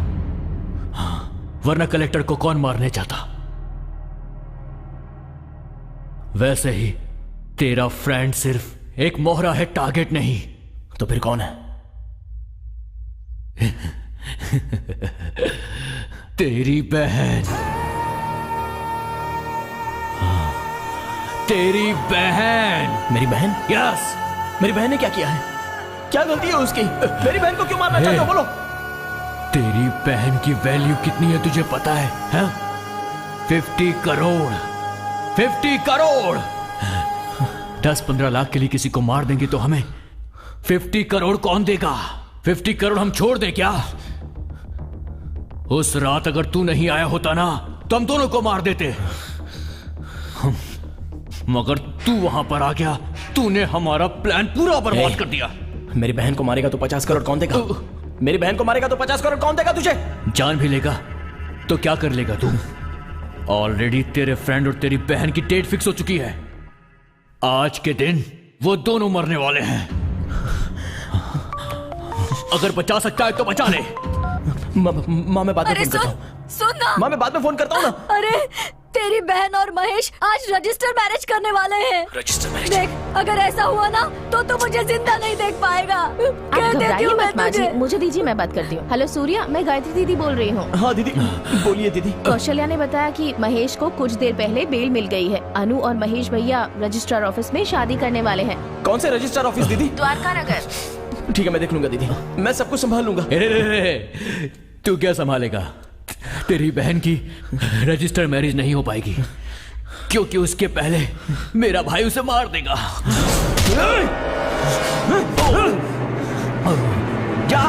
वरना कलेक्टर को कौन मारने चाहता? वैसे ही तेरा फ्रेंड सिर्फ एक मोहरा है, टारगेट नहीं। तो फिर कौन है? तेरी बहन। तेरी बहन। मेरी बहन? यस। मेरी बहन ने क्या किया है? क्या गलती है उसकी? मेरी बहन को क्यों मारना चाहते हो? बोलो। तेरी बहन की वैल्यू कितनी है तुझे पता है? हाँ? 50 करोड़। 50 करोड़। 10-15 लाख के लिए किसी को मार देंगे तो हमें 50 करोड़ कौन देगा? 50 करोड़ हम छोड़ दें क्या? उस रात अगर तू नहीं आया होता ना तो हम दोनों को मार देते। मगर तू वहां पर आ गया, तूने हमारा प्लान पूरा बर्बाद कर दिया। मेरी बहन को मारेगा तो 50 करोड़ कौन देगा? मेरी बहन को मारेगा तो 50 करोड़ कौन देगा तुझे? जान भी लेगा तो क्या कर लेगा तू? ऑलरेडी तेरे फ्रेंड और तेरी बहन की डेट फिक्स हो चुकी है। आज के दिन वो दोनों मरने वाले हैं। अगर बचा सकता है तो बचा ले। माँ मैं बाद में फोन करता हूँ। सुन ना। माँ मैं बाद में फोन करता हूँ ना। अरे तेरी बहन और महेश आज रजिस्टर मैरिज करने वाले हैं। Register marriage? देख, अगर ऐसा हुआ ना तो तू मुझे जिंदा नहीं देख पाएगा। आप घबराइए मत माँ जी, मुझे दीजिए, मैं बात करती हूँ। हेलो सूर्या, मैं गायत्री दीदी बोल रही हूँ। हाँ दीदी, बोलिए दीदी। कौशल्या ने बताया कि महेश को कुछ देर पहले बेल मिल गई है। अनु और महेश भैया रजिस्ट्रार ऑफिस में शादी करने वाले हैं। कौन से रजिस्ट्रार ऑफिस दीदी? द्वारका नगर। ठीक है, मैं देख लूंगा दीदी। मैं सब कुछ संभाल लूंगा। तू क्या संभालेगा? तेरी बहन की रजिस्टर मैरिज नहीं हो पाएगी क्योंकि उसके पहले मेरा भाई उसे मार देगा। जा।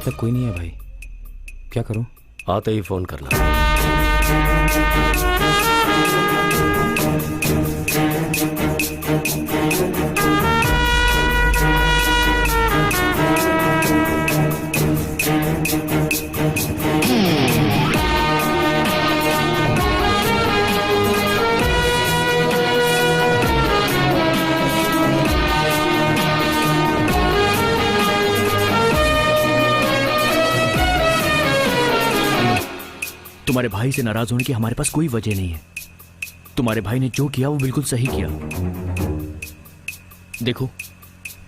तक कोई नहीं है भाई, क्या करूं? आते ही फोन करना। तुम्हारे भाई से नाराज होने की हमारे पास कोई वजह नहीं है। तुम्हारे भाई ने जो किया वो बिल्कुल सही किया। देखो,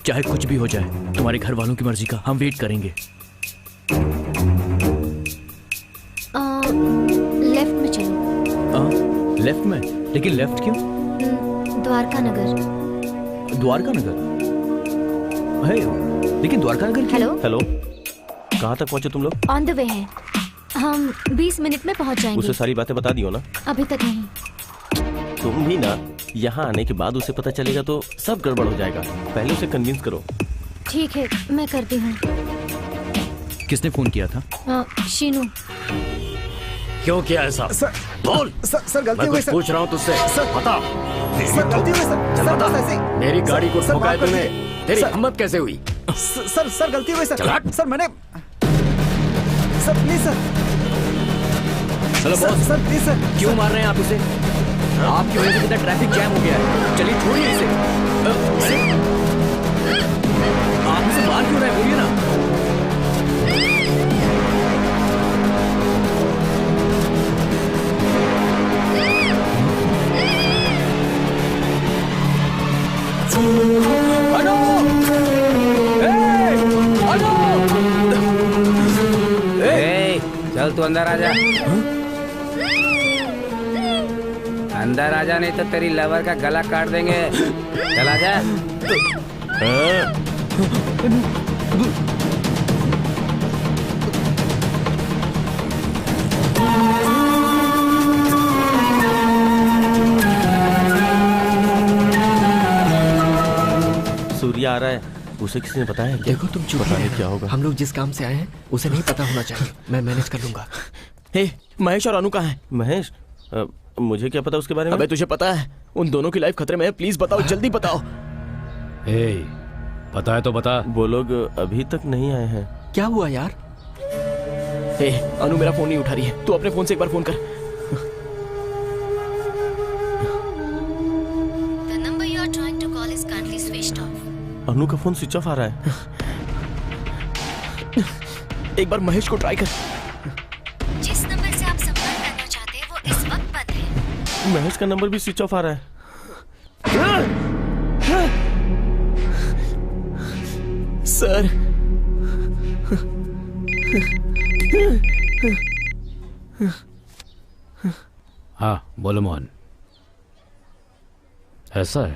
चाहे कुछ भी हो जाए, तुम्हारे घर वालों की मर्जी का हम वेट करेंगे। लेफ्ट में चलो। लेफ्ट में? लेकिन लेफ्ट क्यों? द्वारका नगर। द्वारका नगर? है, लेकिन द्वारका नगर क्यों? हेलो, कहाँ तक पहुँचे तुम लोग? ऑन द वे हैं। हम 20 मिनट में पहुँच जाएंगे। उसे सारी बातें बता दियो ना? अभी तक नहीं। तुम भी ना, यहाँ आने के बाद उसे पता चलेगा तो सब गड़बड़ हो जाएगा। पहले उसे कन्विंस करो। ठीक है, मैं करती हूँ। किसने फोन किया था? शीनू। क्यों किया ऐसा? सर, बोल। सर गलती हो गई सर। पूछ रहा हूँ तुझसे। सर बता। सर गलती हो गई सर। चल सर बता। बस ऐसे। मेरी गाड़ी को सर, ठोका है माफ कर तूने। दीजिए। तेरी सर- हिम्मत कैसे हुई? सर गलती हो गई सर। चल हट। सर मैंने सर प्लीज सर। चलो sir, boss. Sir please sir. क्यों मार रहे हैं आप इसे? आपकी वजह से कितना ट्रैफिक जैम हो गया है। चलिए छोड़िए इसे। आप इसे मार क्यों रहे हैं? बोलिए ना। अनु! अनु! चल तू अंदर आ जा। अंदर आ जा, नहीं तो तेरी लवर का गला काट देंगे। चल आ जा। सूर्य आ रहा है, उसे किसी ने बताया है क्या? देखो तुम चुप पता रहे नहीं क्या होगा। हम लोग जिस काम से आए हैं उसे नहीं पता होना चाहिए। मैं मैनेज कर लूंगा। हे, महेश और अनु कहाँ है? महेश, मुझे क्या पता उसके बारे में? अबे तुझे पता है उन दोनों की लाइफ खतरे में है। प्लीज बताओ, जल्दी बताओ। पता है तो बता। वो लोग अभी तक नहीं आए हैं। क्या हुआ यार? हे, अनु मेरा फोन नहीं उठा रही है। तू अपने फोन से एक बार फोन कर। The number you are trying to call is currently switched off. अनु का फोन स्विच ऑफ आ रहा है। एक बार महेश को ट्राई कर। जिस नंबर से आप संपर्क करना चाहते हैं वो इस वक्त बंद है। महेश का नंबर भी स्विच ऑफ आ रहा है। सर, हाँ बोलो मोहन। ऐसा है,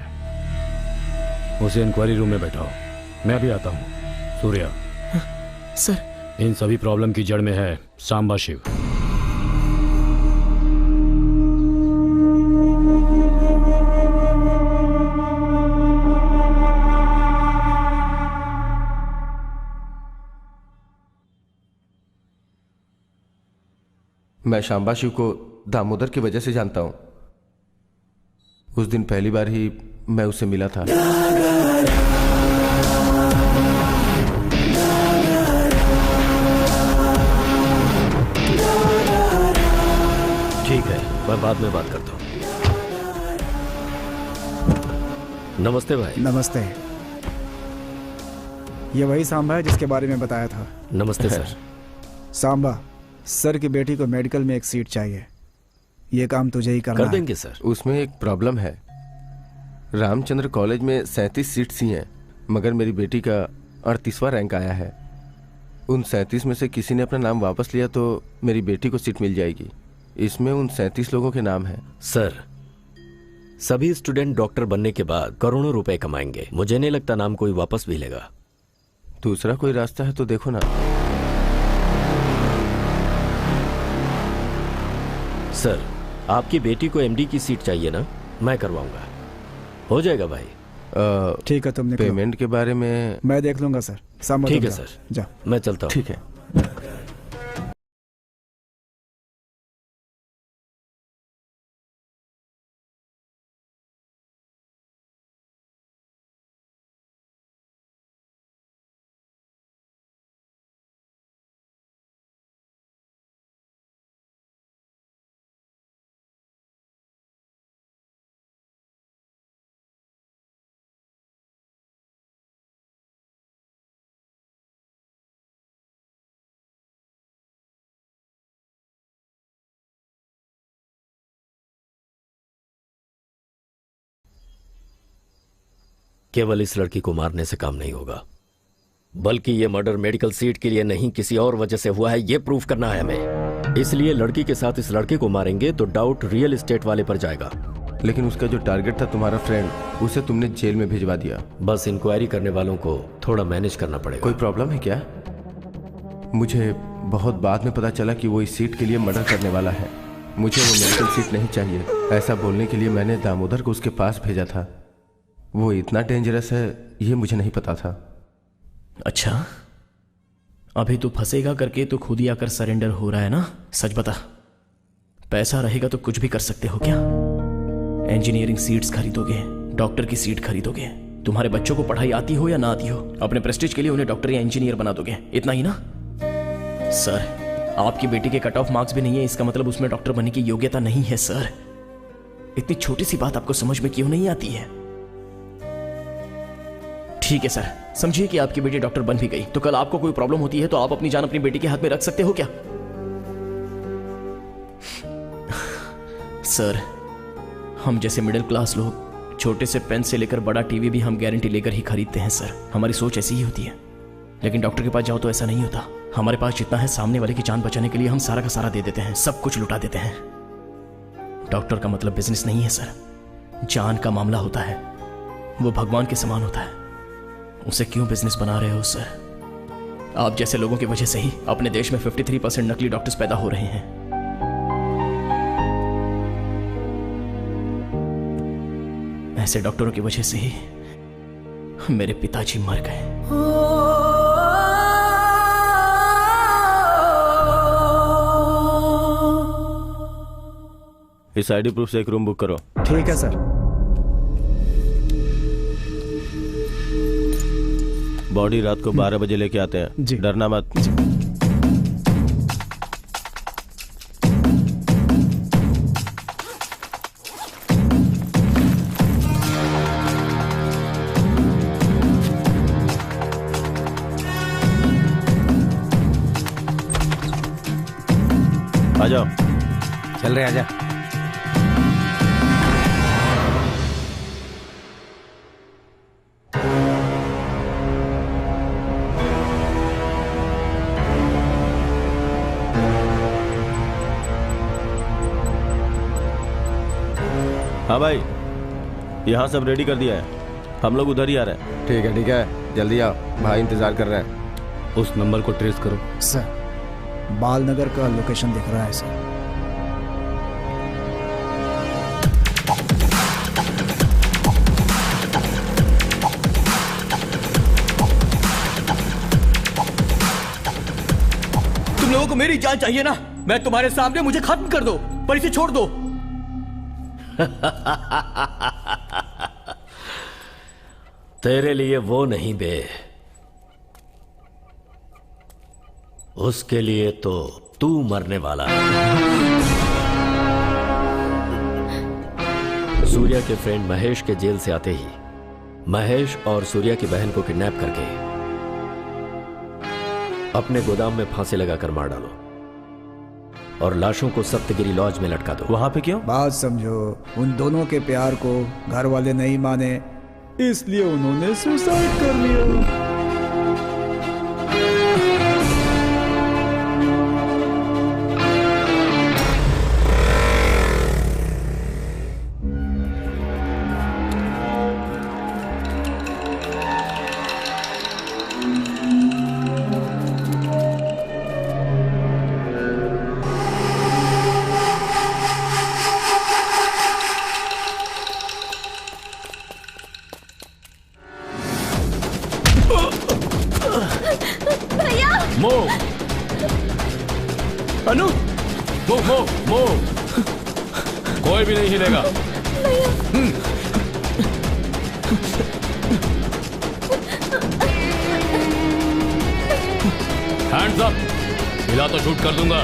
उसे इंक्वायरी रूम में बैठाओ। मैं अभी आता हूँ। सूर्या। सर, इन सभी प्रॉब्लम की जड़ में है सांबा शिव। मैं शांबा शिव को दामोदर की वजह से जानता हूं। उस दिन पहली बार ही मैं उससे मिला था। ठीक है, मैं बाद में बात करता हूँ। नमस्ते भाई। नमस्ते। ये वही सांबा है जिसके बारे में बताया था। नमस्ते सर। सांबा, सर की बेटी को मेडिकल में एक सीट चाहिए। ये काम तुझे ही करना कर देंगे सर। उसमें एक प्रॉब्लम है। रामचंद्र कॉलेज में 37 सीट्स ही हैं, मगर मेरी बेटी का 38वां रैंक आया है। उन 37 में से किसी ने अपना नाम वापस लिया तो मेरी बेटी को सीट मिल जाएगी। इसमें उन 37 लोगों के नाम हैं। सर, सभी स्टूडेंट डॉक्टर बनने के बाद करोड़ों रुपए कमाएंगे। मुझे नहीं लगता नाम कोई वापस भी लेगा। दूसरा कोई रास्ता है तो देखो ना। सर, आपकी बेटी को एमडी की सीट चाहिए ना? मैं करवाऊंगा। हो जाएगा भाई। ठीक है, तुम निकलो। पेमेंट के बारे में मैं देख लूंगा सर। सांबा ठीक तुम है जाओ। सर, जाओ। मैं चलता हूँ। ठीक है। केवल इस लड़की को मारने से काम नहीं होगा, बल्कि ये मर्डर मेडिकल सीट के लिए नहीं किसी और वजह से हुआ है, ये प्रूफ करना है हमें। इसलिए लड़की के साथ इस लड़के को मारेंगे तो डाउट रियल एस्टेट वाले पर जाएगा। लेकिन उसका जो टारगेट था तुम्हारा फ्रेंड, उसे तुमने जेल में भिजवा दिया। बस इंक्वायरी करने वालों को थोड़ा मैनेज करना पड़ेगा। कोई प्रॉब्लम है क्या? मुझे बहुत बाद में पता चला कि वो इस सीट के लिए मर्डर करने वाला है। मुझे वो मेडिकल सीट नहीं चाहिए, ऐसा बोलने के लिए मैंने दामोदर को उसके पास भेजा था। वो इतना डेंजरस है ये मुझे नहीं पता था। अच्छा, अभी तो फंसेगा करके तो खुद ही आकर सरेंडर हो रहा है ना? सच बता, पैसा रहेगा तो कुछ भी कर सकते हो क्या? इंजीनियरिंग सीट्स खरीदोगे, डॉक्टर की सीट खरीदोगे, तुम्हारे बच्चों को पढ़ाई आती हो या ना आती हो, अपने प्रेस्टीज के लिए उन्हें डॉक्टर या इंजीनियर बना दोगे, इतना ही ना? सर, आपकी बेटी के कट ऑफ मार्क्स भी नहीं है, इसका मतलब उसमें डॉक्टर बनने की योग्यता नहीं है। सर, इतनी छोटी सी बात आपको समझ में क्यों नहीं आती है? ठीक है सर, समझिए कि आपकी बेटी डॉक्टर बन भी गई तो कल आपको कोई प्रॉब्लम होती है तो आप अपनी जान अपनी बेटी के हाथ में रख सकते हो क्या? सर, हम जैसे मिडिल क्लास लोग छोटे से पेन से लेकर बड़ा टीवी भी हम गारंटी लेकर ही खरीदते हैं। सर, हमारी सोच ऐसी ही होती है। लेकिन डॉक्टर के पास जाओ तो ऐसा नहीं होता। हमारे पास जितना है सामने वाले की जान बचाने के लिए हम सारा का सारा दे देते हैं, सब कुछ लुटा देते हैं। डॉक्टर का मतलब बिजनेस नहीं है सर, जान का मामला होता है, वो भगवान के समान होता है। उसे क्यों बिजनेस बना रहे हो सर? आप जैसे लोगों की वजह से ही अपने देश में 53% नकली डॉक्टर्स पैदा हो रहे हैं। ऐसे डॉक्टरों की वजह से ही मेरे पिताजी मर गए। इस आईडी प्रूफ से एक रूम बुक करो। ठीक है सर। बॉडी रात को 12 बजे लेके आते हैं जी। डरना मत जी। आ जाओ। चल रहे, आजा। हाँ भाई, यहाँ सब रेडी कर दिया है, हम लोग उधर ही आ रहे हैं। ठीक है, जल्दी आओ, भाई इंतजार कर रहे हैं। उस नंबर को ट्रेस करो। सर, बालनगर का लोकेशन दिख रहा है सर। तुम लोगों को मेरी जान चाहिए ना? मैं तुम्हारे सामने, मुझे खत्म कर दो पर इसे छोड़ दो। तेरे लिए वो नहीं बे, उसके लिए तो तू मरने वाला है। सूर्या के फ्रेंड महेश के जेल से आते ही महेश और सूर्या की बहन को किडनैप करके अपने गोदाम में फांसी लगाकर मार डालो और लाशों को सप्तगिरी लॉज में लटका दो। वहां पे क्यों? बात समझो, उन दोनों के प्यार को घर वाले नहीं माने, इसलिए उन्होंने सुसाइड कर लिया। अनु, मूव। कोई भी नहीं हिलेगा। हैंड्स अप, हिला तो शूट कर दूंगा।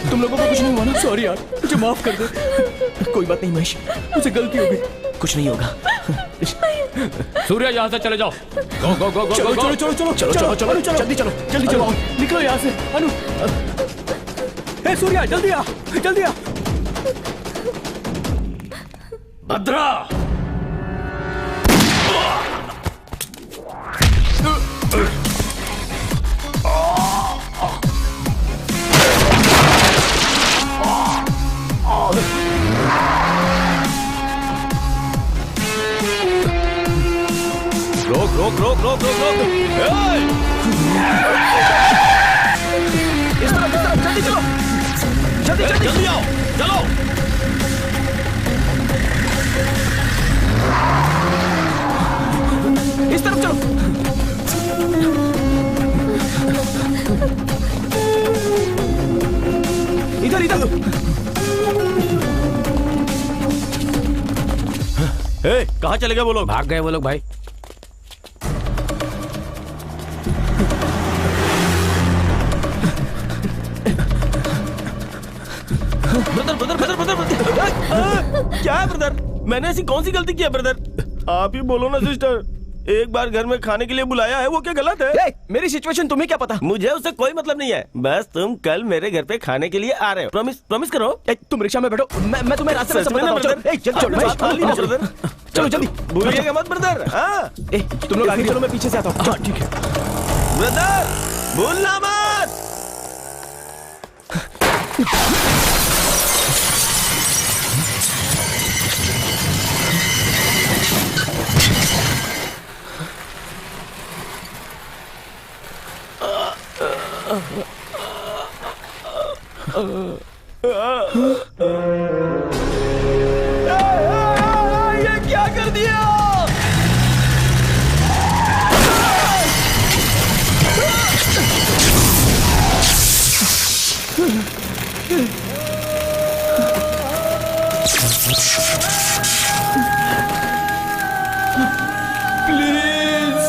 तुम लोगों को कुछ नहीं हुआ ना? सॉरी यार, मुझे माफ कर दे। कोई बात नहीं महेश, मुझे गलती हो गई, कुछ नहीं होगा। सूर्या, यहाँ से चले जाओ। गो गो गो गो चलो गो, चलो चलो चलो चलो चलो चलो जल्दी चलो जल्दी चलो, निकलो यहाँ से। अनु, हे सूर्या, जल्दी आ जल्दी आ। भद्रा। रोक रोक रोक रोक रोक रोक। इस तरफ जल्दी चलो, जल्दी जल्दी जल्दी आओ, चलो। इस तरफ चलो। इधर इधर। कहाँ चले गए वो लोग? भाग गए वो लोग भाई। Brother brother brother brother brother. क्या है ब्रदर? मैंने ऐसी कौन सी गलती की है ब्रदर? आप ही बोलो ना सिस्टर। एक बार घर में खाने के लिए बुलाया है, वो क्या गलत है? मेरी सिचुएशन तुम्हें क्या पता? मुझे उससे कोई मतलब नहीं है। बस तुम कल मेरे घर पे खाने के लिए आ रहे हो। प्रॉमिस प्रॉमिस करो। तुम रिक्शा में बैठो, मैं तुम्हें रास्ते में समझाता हूं। ब्रदर चलो जल्दी, भूलिएगा मत ब्रदर। हाँ तुम लोग आगे चलो, मैं पीछे से आता हूँ। ठीक है ब्रदर, भूलना मत। ये क्या कर दिया? प्लीज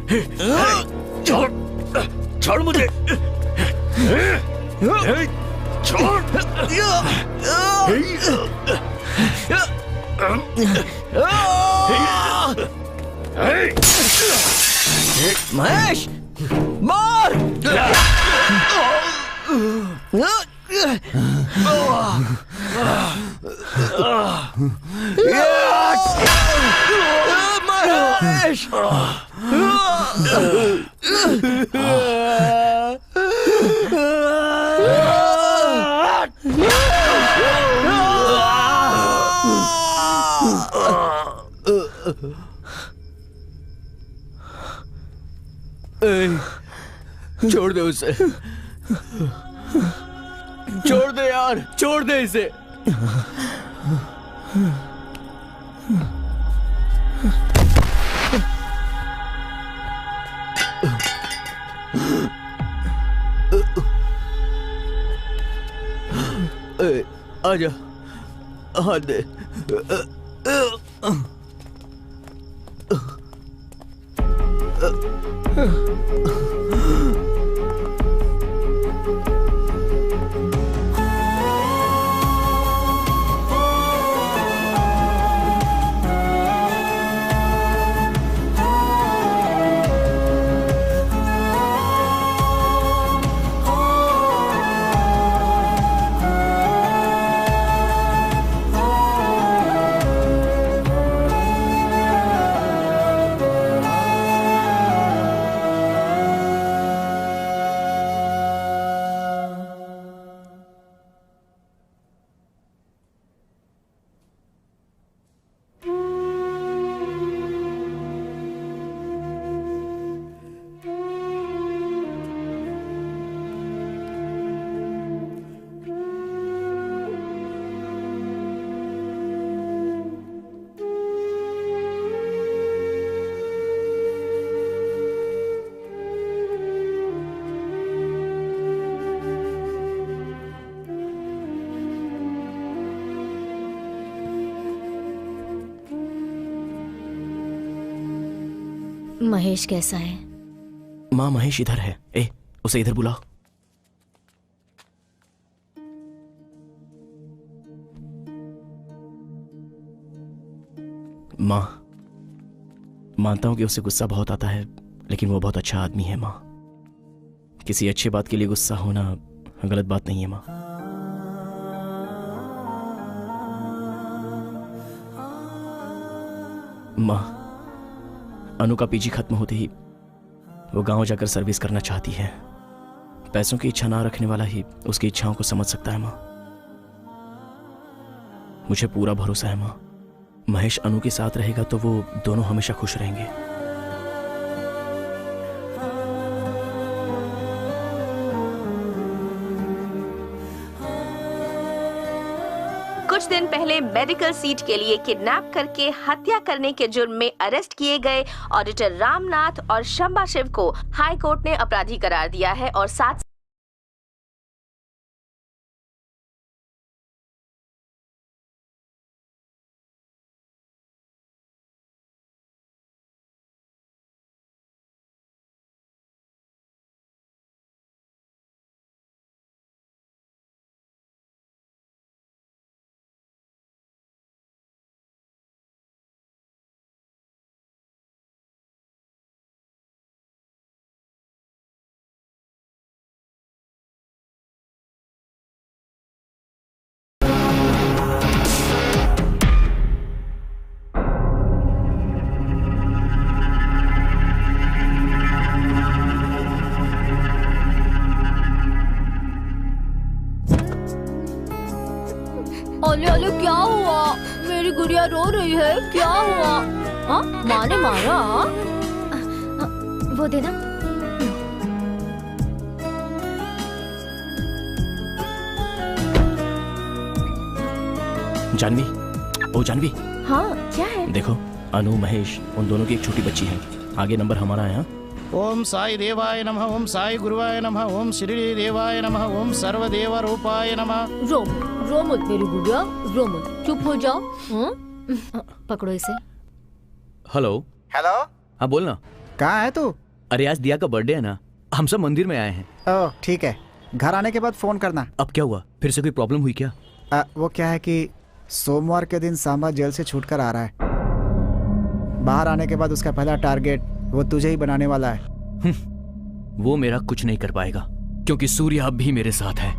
छोड़ छोड़ मुझे, छोड़। महेश, मार! महेश! छोड़ दे उसे, छोड़ दे यार, छोड़ दे इसे। आजा, हाथ दे। महेश कैसा है? माँ, महेश इधर है। उसे इधर बुलाओ। माँ, मानता हूं कि उसे गुस्सा बहुत आता है, लेकिन वो बहुत अच्छा आदमी है। माँ, किसी अच्छी बात के लिए गुस्सा होना गलत बात नहीं है। माँ, माँ, अनु का पीजी खत्म होते ही वो गांव जाकर सर्विस करना चाहती है। पैसों की इच्छा ना रखने वाला ही उसकी इच्छाओं को समझ सकता है। माँ, मुझे पूरा भरोसा है। माँ, महेश अनु के साथ रहेगा तो वो दोनों हमेशा खुश रहेंगे। कुछ दिन पहले मेडिकल सीट के लिए किडनैप करके हत्या करने के जुर्म में अरेस्ट किए गए ऑडिटर रामनाथ और शंबा शिव को हाई कोर्ट ने अपराधी करार दिया है और 7 ओले ओले, क्या हुआ? मेरी गुड़िया रो रही है, क्या हुआ? हाँ, माँ ने मारा? वो देना। जानवी, ओ जानवी। हाँ, क्या है? देखो, अनु, महेश, उन दोनों की एक छोटी बच्ची है। आगे नंबर हमारा है। ओम साई देवाय नमः, ओम साई गुरुवाय नमः, ओम श्री देवाय नमः, ओम सर्वदेव रूपाय नमः। रो मत मेरी गुड़िया, रो मत, चुप हो जाओ। पकड़ो इसे। हेलो। हेलो। हाँ, बोलना। कहाँ है तू? अरे आज दिया का बर्थडे है ना, हम सब मंदिर में आए हैं। ओह ठीक है, घर आने के बाद फोन करना। अब क्या हुआ, फिर से कोई प्रॉब्लम हुई क्या? वो क्या है कि सोमवार के दिन सांबा जेल से छूटकर आ रहा है। बाहर आने के बाद उसका पहला टारगेट वो तुझे ही बनाने वाला है। वो मेरा कुछ नहीं कर पाएगा क्योंकि सूर्य अब भी मेरे साथ है।